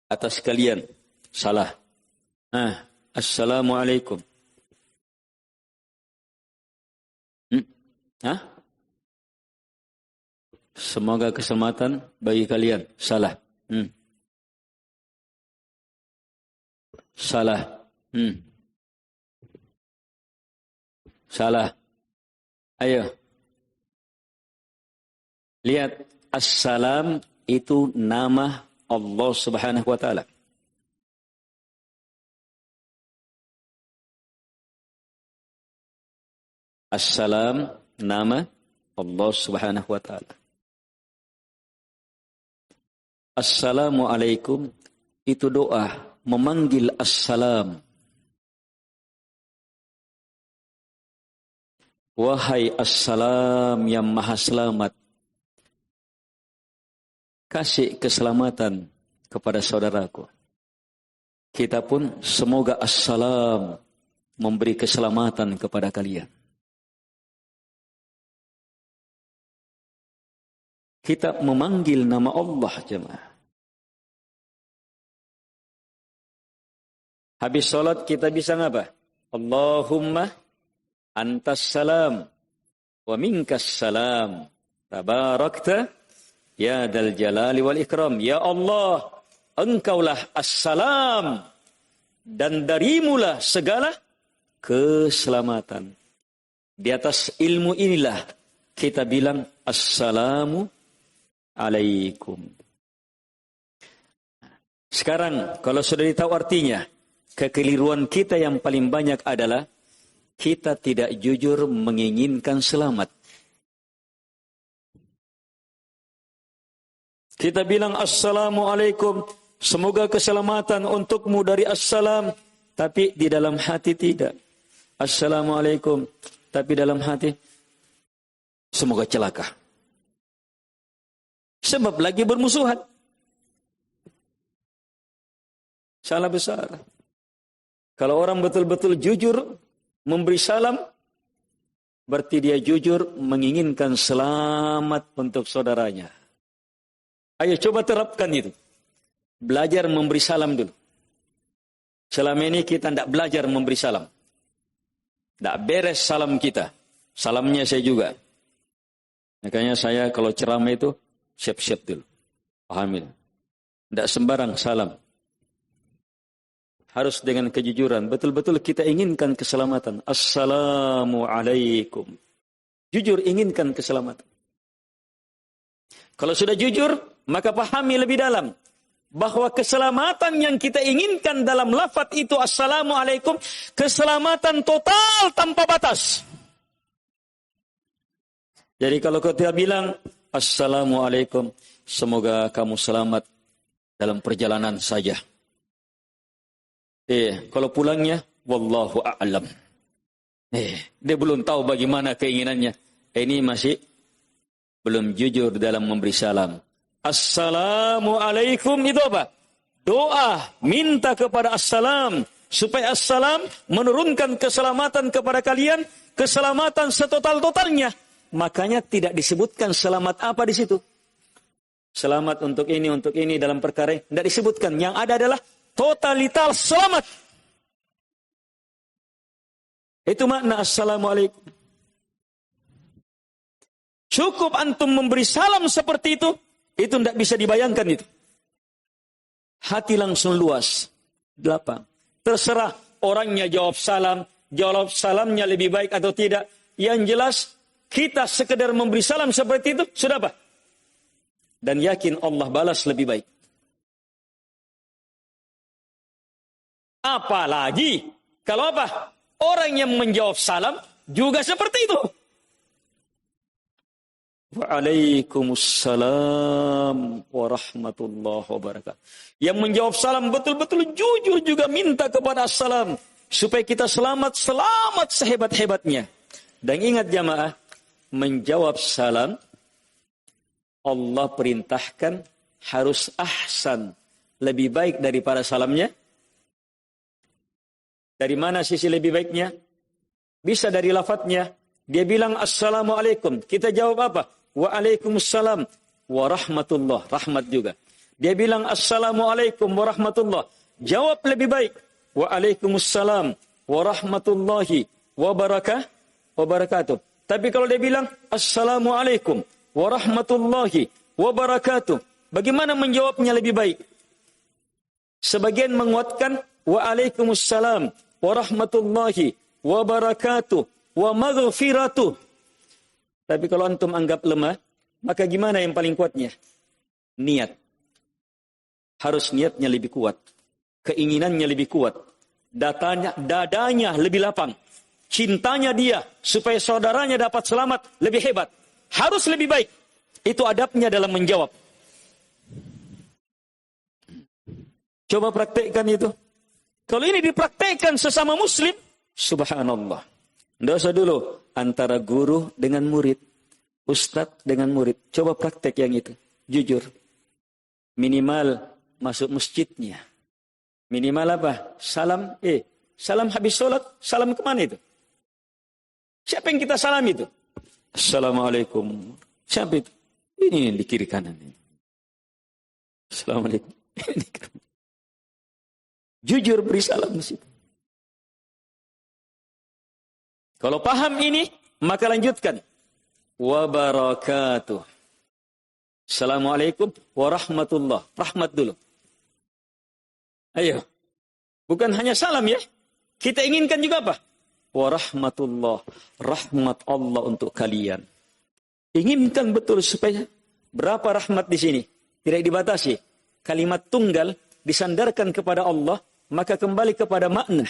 Atas kalian. Salah. Assalamualaikum. Semoga keselamatan bagi kalian. Salah. Salah. Salah. Ayo. Lihat, assalam itu nama Allah Subhanahu wa taala. Assalam nama Allah Subhanahu wa taala. Assalamualaikum itu doa memanggil assalam. Wahai assalam yang maha selamat, kasih keselamatan kepada saudaraku. Kita pun semoga assalam memberi keselamatan kepada kalian. Kita memanggil nama Allah, jemaah. Habis sholat kita bisa ngapa? Allahumma antas salam wa minkas salam tabarakta ya dal jalali wal ikram. Ya Allah, engkaulah assalam dan darimulah segala keselamatan. Di atas ilmu inilah kita bilang assalamu alaikum. Sekarang kalau sudah tahu artinya, kekeliruan kita yang paling banyak adalah kita tidak jujur menginginkan selamat. Kita bilang assalamualaikum, semoga keselamatan untukmu dari assalam, tapi di dalam hati tidak. Assalamualaikum, tapi dalam hati semoga celaka. Sebab lagi bermusuhan. Salah besar. Kalau orang betul-betul jujur memberi salam, berarti dia jujur menginginkan selamat untuk saudaranya. Ayo coba terapkan itu. Belajar memberi salam dulu. Selama ini kita tidak belajar memberi salam. Tidak beres salam kita. Salamnya saya juga. Makanya saya kalau ceramah itu siap-siap dulu. Pahamin. Tidak sembarang salam. Harus dengan kejujuran. Betul-betul kita inginkan keselamatan. Assalamualaikum. Jujur inginkan keselamatan. Kalau sudah jujur, maka pahami lebih dalam. Bahwa keselamatan yang kita inginkan dalam lafaz itu assalamualaikum. Keselamatan total tanpa batas. Jadi kalau kita bilang assalamualaikum, semoga kamu selamat dalam perjalanan saja. Kalau pulangnya, wallahu a'lam. Dia belum tahu bagaimana keinginannya. Ini masih belum jujur dalam memberi salam. Assalamualaikum itu apa? Doa, minta kepada assalam, supaya assalam menurunkan keselamatan kepada kalian, keselamatan setotal-totalnya. Makanya tidak disebutkan selamat apa di situ. Selamat untuk ini dalam perkara ini. Tidak disebutkan. Yang ada adalah totalitas selamat. Itu makna assalamualaikum. Cukup antum memberi salam seperti itu tidak bisa dibayangkan itu. Hati langsung luas, lapang. Terserah orangnya jawab salamnya lebih baik atau tidak. Yang jelas, kita sekedar memberi salam seperti itu, sudah apa? Dan yakin Allah balas lebih baik. Apalagi, kalau apa? Orang yang menjawab salam juga seperti itu. Waalaikumsalam warahmatullahi wabarakatuh. Yang menjawab salam betul-betul jujur juga minta kepada salam. Supaya kita selamat sehebat-hebatnya. Dan ingat jamaah, menjawab salam, Allah perintahkan harus ahsan. Lebih baik daripada salamnya. Dari mana sisi lebih baiknya? Bisa dari lafadznya. Dia bilang assalamualaikum. Kita jawab apa? Waalaikumsalam warahmatullah. Rahmat juga. Dia bilang assalamualaikum warahmatullah. Jawab lebih baik. Waalaikumsalam warahmatullahi wabarakatuh. Tapi kalau dia bilang assalamualaikum warahmatullahi wabarakatuh, bagaimana menjawabnya lebih baik? Sebagian menguatkan waalaikumsalam warahmatullahi wabarakatuh wa maghfiratuh. Tapi kalau antum anggap lemah, maka gimana yang paling kuatnya? Niat. Harus niatnya lebih kuat. Keinginannya lebih kuat. Dadanya lebih lapang. Cintanya dia supaya saudaranya dapat selamat lebih hebat. Harus lebih baik. Itu adabnya dalam menjawab. Coba praktekkan itu. Kalau ini dipraktekkan sesama muslim, subhanallah. Tidak usah dulu antara guru dengan murid, ustadz dengan murid. Coba praktek yang itu, jujur. Minimal masuk masjidnya. Minimal apa? Salam, salam habis sholat, salam kemana itu? Siapa yang kita salam itu? Assalamualaikum. Siapa itu? Ini di kiri kanan. Assalamualaikum. Jujur beri salam di situ. Kalau paham ini, maka lanjutkan. Wabarakatuh. Assalamualaikum warahmatullah. Rahmat dulu. Ayo. Bukan hanya salam ya. Kita inginkan juga apa? Warahmatullah. Rahmat Allah untuk kalian. Inginkan betul supaya berapa rahmat di sini. Tidak dibatasi. Kalimat tunggal disandarkan kepada Allah, maka kembali kepada makna.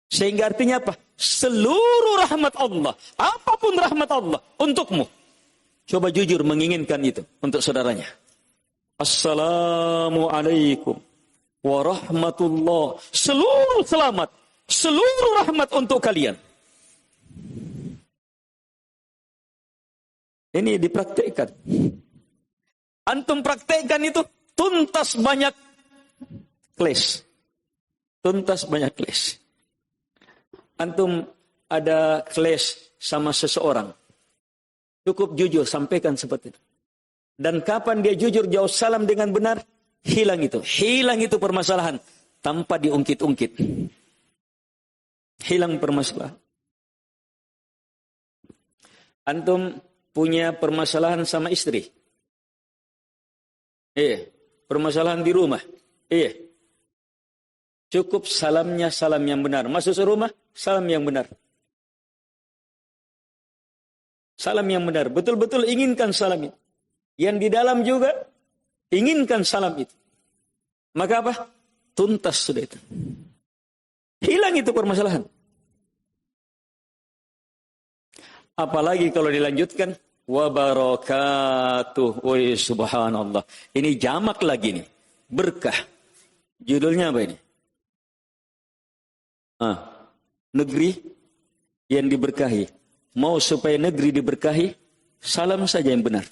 Sehingga artinya apa? Seluruh rahmat Allah, apapun rahmat Allah untukmu. Coba jujur menginginkan itu untuk saudaranya. Assalamualaikum warahmatullah. Seluruh selamat, seluruh rahmat untuk kalian. Ini dipraktekkan. Antum praktekkan itu tuntas banyak kles. Tuntas banyak kles. Antum ada kles sama seseorang. Cukup jujur, sampaikan seperti itu. Dan kapan dia jujur jawab salam dengan benar, hilang itu. Hilang itu permasalahan. Tanpa diungkit-ungkit. Hilang permasalahan. Antum punya permasalahan sama istri. Permasalahan di rumah. Cukup salamnya salam yang benar. Masuk ke rumah, salam yang benar. Salam yang benar. Betul-betul inginkan salam itu. Yang di dalam juga inginkan salam itu. Maka apa? Tuntas sudah itu. Hilang itu permasalahan. Apalagi kalau dilanjutkan. Wabarakatuh. Woi subhanallah. Ini jamak lagi nih. Berkah. Judulnya apa ini? Negeri yang diberkahi. Mau supaya negeri diberkahi, Salam saja yang benar.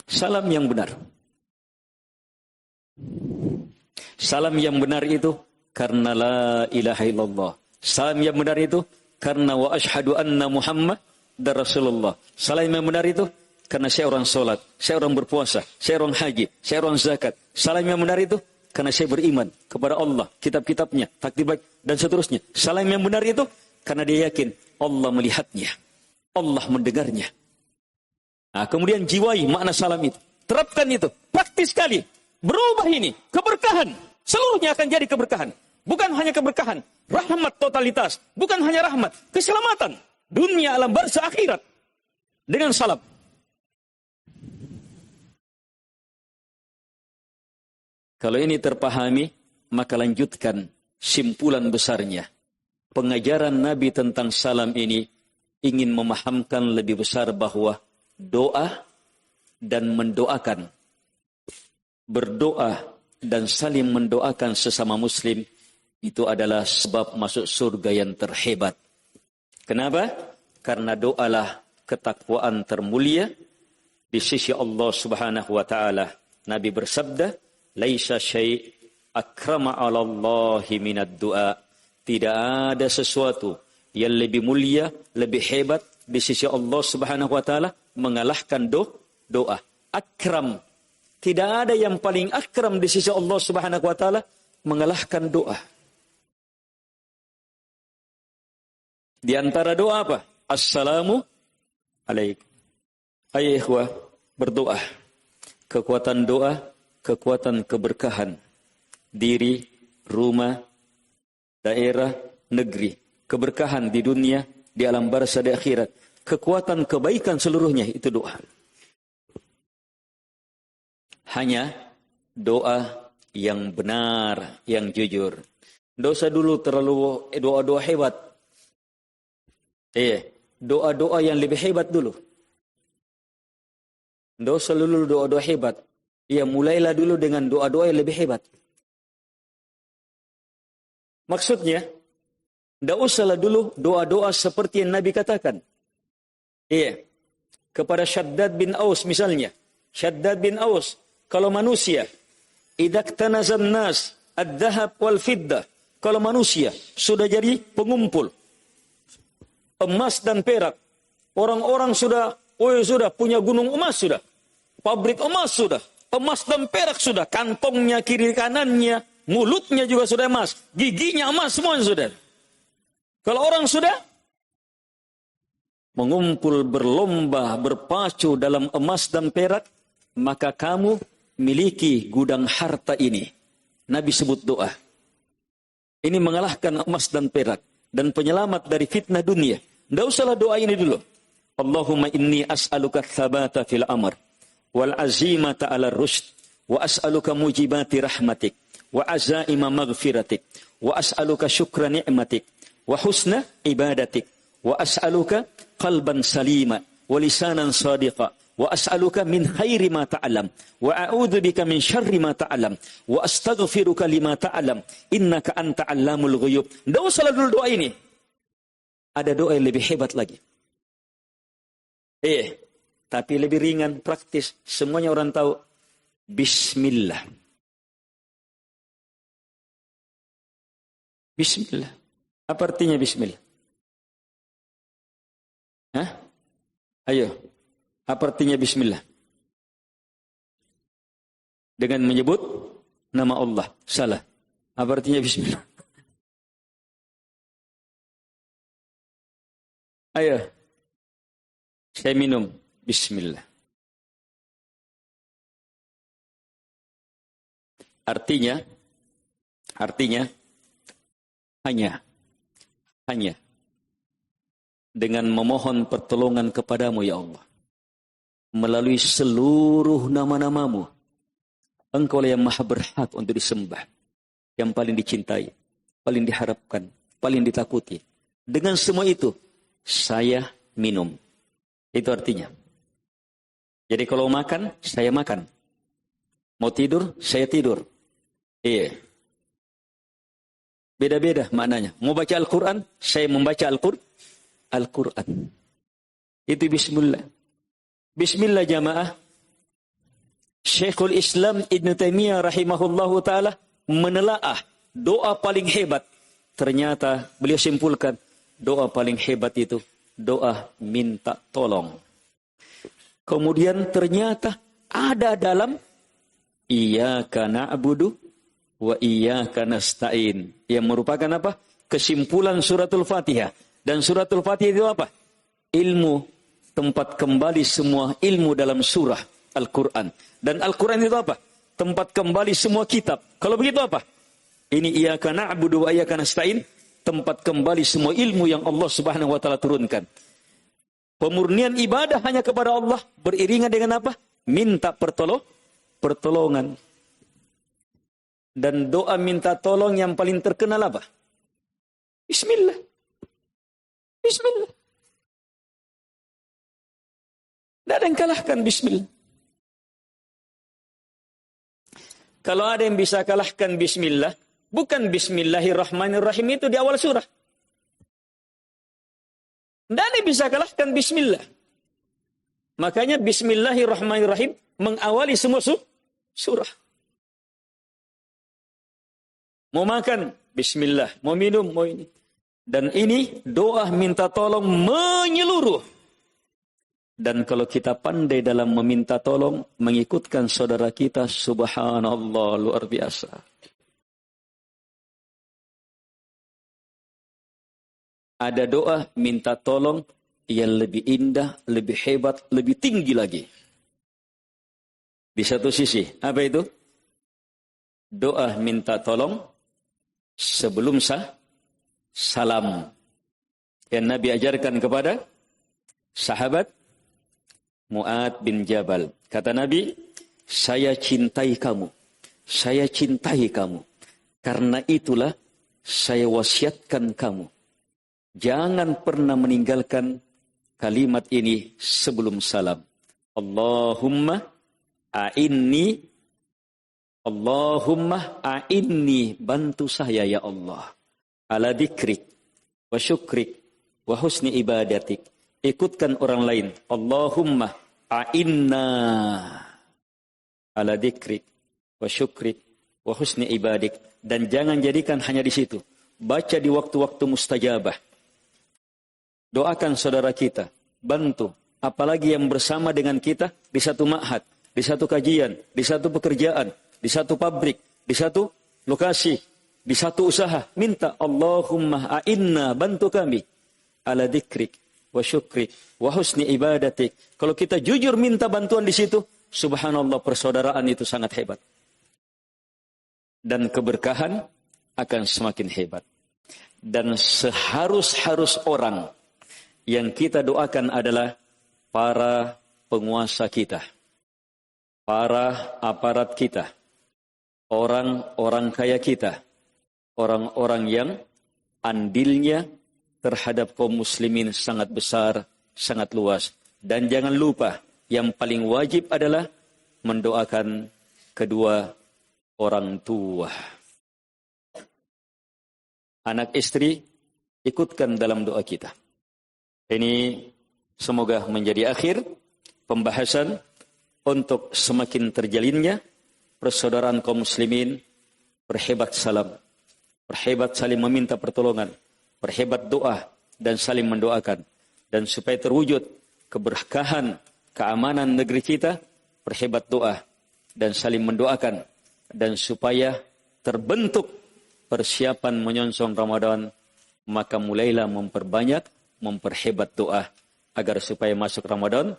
Salam yang benar. Salam yang benar itu karena la ilaha illallah. Salam yang benar itu karena wa asyhadu anna Muhammad dan Rasulullah. Salam yang benar itu karena saya orang sholat, saya orang berpuasa, saya orang haji, saya orang zakat. Salam yang benar itu karena saya beriman kepada Allah, kitab-kitabnya, takdir baik, dan seterusnya. Salam yang benar itu karena dia yakin Allah melihatnya, Allah mendengarnya. Nah, kemudian jiwai makna salam itu. Terapkan itu. Praktis sekali. Berubah ini. Keberkahan. Seluruhnya akan jadi keberkahan. Bukan hanya keberkahan. Rahmat totalitas. Bukan hanya rahmat. Keselamatan. Dunia, alam barzah, akhirat. Dengan salam. Kalau ini terpahami, maka lanjutkan simpulan besarnya. Pengajaran Nabi tentang salam ini ingin memahamkan lebih besar bahwa doa dan mendoakan, berdoa dan saling mendoakan sesama muslim itu adalah sebab masuk surga yang terhebat. Kenapa? Karena doalah ketakwaan termulia di sisi Allah Subhanahu wa taala. Nabi bersabda, "Laisa syai' akrama 'ala Allahi minad du'a." Tidak ada sesuatu yang lebih mulia, lebih hebat di sisi Allah Subhanahu wa taala mengalahkan doa. Akram. Tidak ada yang paling akram di sisi Allah Subhanahu wa taala mengalahkan doa. Di antara doa apa? Assalamu alaikum. Ayo ikhwah, berdoa. Kekuatan doa, kekuatan keberkahan. Diri, rumah, daerah, negeri. Keberkahan di dunia, di alam barzah, di akhirat. Kekuatan kebaikan seluruhnya itu doa. Hanya doa yang benar, yang jujur. Dosa dulu terlalu doa-doa hebat. Doa-doa yang lebih hebat dulu. Dosa dulu doa-doa hebat. Mulailah dulu dengan doa-doa yang lebih hebat. Maksudnya, tidak usahlah dulu doa-doa seperti yang Nabi katakan. Kepada Shaddad bin Aus misalnya. Shaddad bin Aus, kalau manusia, idak tanazan nas, ad-dahab wal fiddah. Kalau manusia sudah jadi pengumpul emas dan perak. Orang-orang sudah punya gunung emas sudah. Pabrik emas sudah. Emas dan perak sudah. Kantongnya, kiri kanannya, mulutnya juga sudah emas. Giginya emas semuanya sudah. Kalau orang sudah mengumpul, berlomba, berpacu dalam emas dan perak, maka kamu miliki gudang harta ini. Nabi sebut doa. Ini mengalahkan emas dan perak dan penyelamat dari fitnah dunia. Tidak usahlah doa ini dulu. Allahumma inni as'aluka thabata fil amr wal azimata ala rushd wa as'aluka mujibati rahmatik wa azaima maghfiratik wa as'aluka syukra ni'matik wa husna ibadatik wa as'aluka qalban salima wa lisanan sadiqa wa as'aluka min khairi ma ta'lam wa a'udzu bika min syarri ma ta'lam wa astaghfiruka lima ta'lam innaka anta 'allamul ghuyub. Tidak usah dulu doa ini. Ada doa yang lebih hebat lagi. Tapi lebih ringan, praktis. Semuanya orang tahu. Bismillah. Bismillah. Apa artinya bismillah? Ayo. Apa artinya bismillah? Dengan menyebut nama Allah. Salah. Apa artinya bismillah? Ayo. Saya minum. Bismillah. Artinya hanya dengan memohon pertolongan kepadamu ya Allah. Melalui seluruh nama-namamu. Engkau yang maha berhak untuk disembah. Yang paling dicintai. Paling diharapkan. Paling ditakuti. Dengan semua itu, saya minum. Itu artinya. Jadi kalau makan, saya makan. Mau tidur, saya tidur. Beda-beda maknanya. Mau baca Al-Quran, saya membaca Al-Quran. Itu bismillah. Bismillah jamaah. Syekhul Islam Ibn Taimiyah rahimahullahu ta'ala menelaah doa paling hebat. Ternyata beliau simpulkan doa paling hebat itu doa minta tolong. Kemudian ternyata ada dalam iyyaka na'budu wa iyyaka nasta'in yang merupakan apa? Kesimpulan suratul Fatihah. Dan suratul Fatihah itu apa? Ilmu, tempat kembali semua ilmu dalam surah Al-Quran. Dan Al-Quran itu apa? Tempat kembali semua kitab. Kalau begitu apa? Ini iyyaka na'budu wa iyyaka nasta'in, tempat kembali semua ilmu yang Allah Subhanahu wa taala turunkan. Pemurnian ibadah hanya kepada Allah beriringan dengan apa? Minta pertolongan. Dan doa minta tolong yang paling terkenal apa? Bismillah. Bismillah. Tidak ada yang kalahkan bismillah. Kalau ada yang bisa kalahkan bismillah, bukan bismillahirrahmanirrahim itu di awal surah. Tidak ada yang bisa kalahkan bismillah. Makanya bismillahirrahmanirrahim mengawali semua surah. Mau makan, bismillah. Mau minum, mau ini. Dan ini doa minta tolong menyeluruh. Dan kalau kita pandai dalam meminta tolong, mengikutkan saudara kita, subhanallah, luar biasa. Ada doa minta tolong yang lebih indah, lebih hebat, lebih tinggi lagi. Di satu sisi, apa itu? Doa minta tolong sebelum salam. Yang Nabi ajarkan kepada sahabat Mu'ad bin Jabal. Kata Nabi, saya cintai kamu. Saya cintai kamu. Karena itulah saya wasiatkan kamu. Jangan pernah meninggalkan kalimat ini sebelum salam. Allahumma a'inni. Allahumma a'inni. Bantu saya ya Allah. Ala dzikrik wa syukrik wa husni ibadatik. Ikutkan orang lain. Allahumma a'inna ala dzikrik wa syukrik wa husni ibadik. Dan jangan jadikan hanya di situ. Baca di waktu-waktu mustajabah. Doakan saudara kita, bantu. Apalagi yang bersama dengan kita di satu ma'had, di satu kajian, di satu pekerjaan, di satu pabrik, di satu lokasi, di satu usaha. Minta Allahumma a'inna, bantu kami. Ala dzikrik wa syukrik wa husni ibadatik. Kalau kita jujur minta bantuan di situ, subhanallah, persaudaraan itu sangat hebat. Dan keberkahan akan semakin hebat. Dan seharus-harus orang yang kita doakan adalah para penguasa kita, para aparat kita, orang-orang kaya kita, orang-orang yang andilnya terhadap kaum muslimin sangat besar, sangat luas. Dan jangan lupa, yang paling wajib adalah mendoakan kedua orang tua. Anak istri, ikutkan dalam doa kita. Ini semoga menjadi akhir pembahasan untuk semakin terjalinnya persaudaraan kaum muslimin, perhebat salam, perhebat saling meminta pertolongan, perhebat doa dan saling mendoakan. Dan supaya terwujud keberkahan, keamanan negeri kita, perhebat doa dan saling mendoakan. Dan supaya terbentuk persiapan menyongsong Ramadan, maka mulailah memperhebat doa agar supaya masuk Ramadan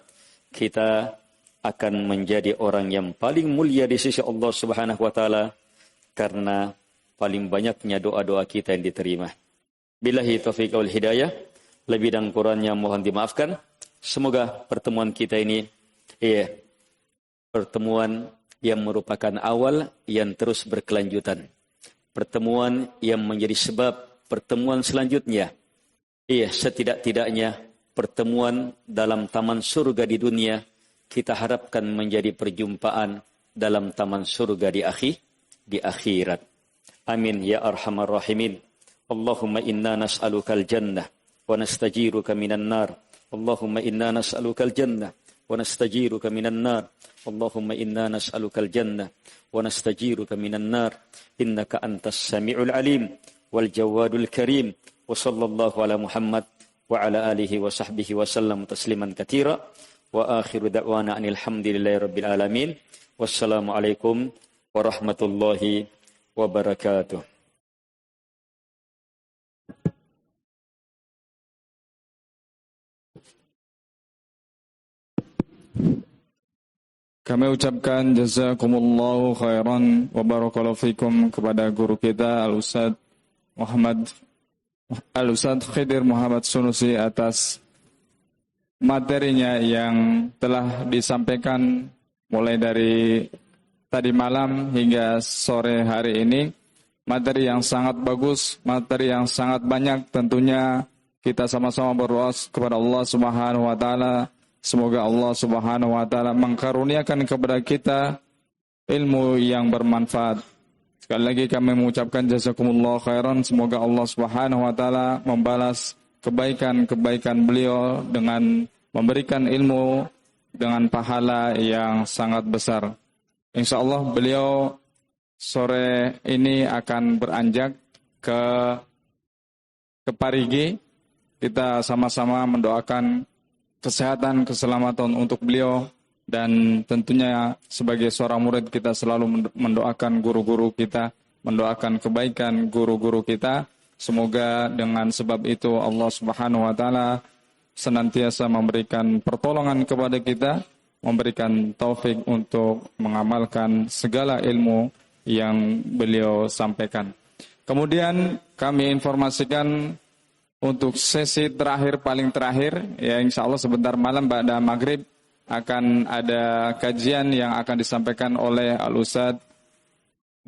kita akan menjadi orang yang paling mulia di sisi Allah Subhanahu wa taala karena paling banyaknya doa-doa kita yang diterima. Billahi taufiq wal hidayah, lebih dan kurangnya mohon dimaafkan. Semoga pertemuan kita ini pertemuan yang merupakan awal yang terus berkelanjutan. Pertemuan yang menjadi sebab pertemuan selanjutnya. Setidak-tidaknya pertemuan dalam taman surga di dunia kita harapkan menjadi perjumpaan dalam taman surga di akhirat. Amin ya arhamar rahimin. Allahumma inna nas'alukal jannah wa nastajiruka minan nar Allahumma inna nas'alukal jannah wa nastajiruka minan nar. Allahumma inna nas'alukal jannah wa nastajiruka minan nar. Innaka antas sami'ul alim wal jawadul karim. Wa sallallahu ala Muhammad wa ala alihi wa sahbihi wa sallam tasliman katsira. Wa akhiru da'wana anil hamdulillahi rabbil alamin. Wassalamu alaikum warahmatullahi wabarakatuh. Kami ucapkan jazakumullahu khairan wa barakallahu fikum kepada guru kita Al-Ustadz Khidir Muhammad Sunusi atas materinya yang telah disampaikan mulai dari tadi malam hingga sore hari ini. Materi yang sangat bagus, materi yang sangat banyak. Tentunya kita sama-sama berdoa kepada Allah Subhanahu wa taala. Semoga Allah Subhanahu wa taala mengkaruniakan kepada kita ilmu yang bermanfaat. Sekali lagi kami mengucapkan jazakumullah khairan. Semoga Allah Subhanahu wa taala membalas kebaikan-kebaikan beliau dengan memberikan ilmu dengan pahala yang sangat besar. Insyaallah beliau sore ini akan beranjak ke Parigi. Kita sama-sama mendoakan kesehatan, keselamatan untuk beliau, dan tentunya sebagai seorang murid kita selalu mendoakan guru-guru kita, mendoakan kebaikan guru-guru kita. Semoga dengan sebab itu Allah Subhanahu wa taala senantiasa memberikan pertolongan kepada kita, memberikan taufik untuk mengamalkan segala ilmu yang beliau sampaikan. Kemudian kami informasikan untuk sesi terakhir, paling terakhir, ya insya Allah sebentar malam pada maghrib akan ada kajian yang akan disampaikan oleh Al-Ustadz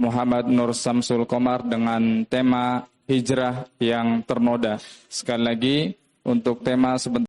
Muhammad Nur Samsul Komar dengan tema hijrah yang ternoda. Sekali lagi untuk tema sebentar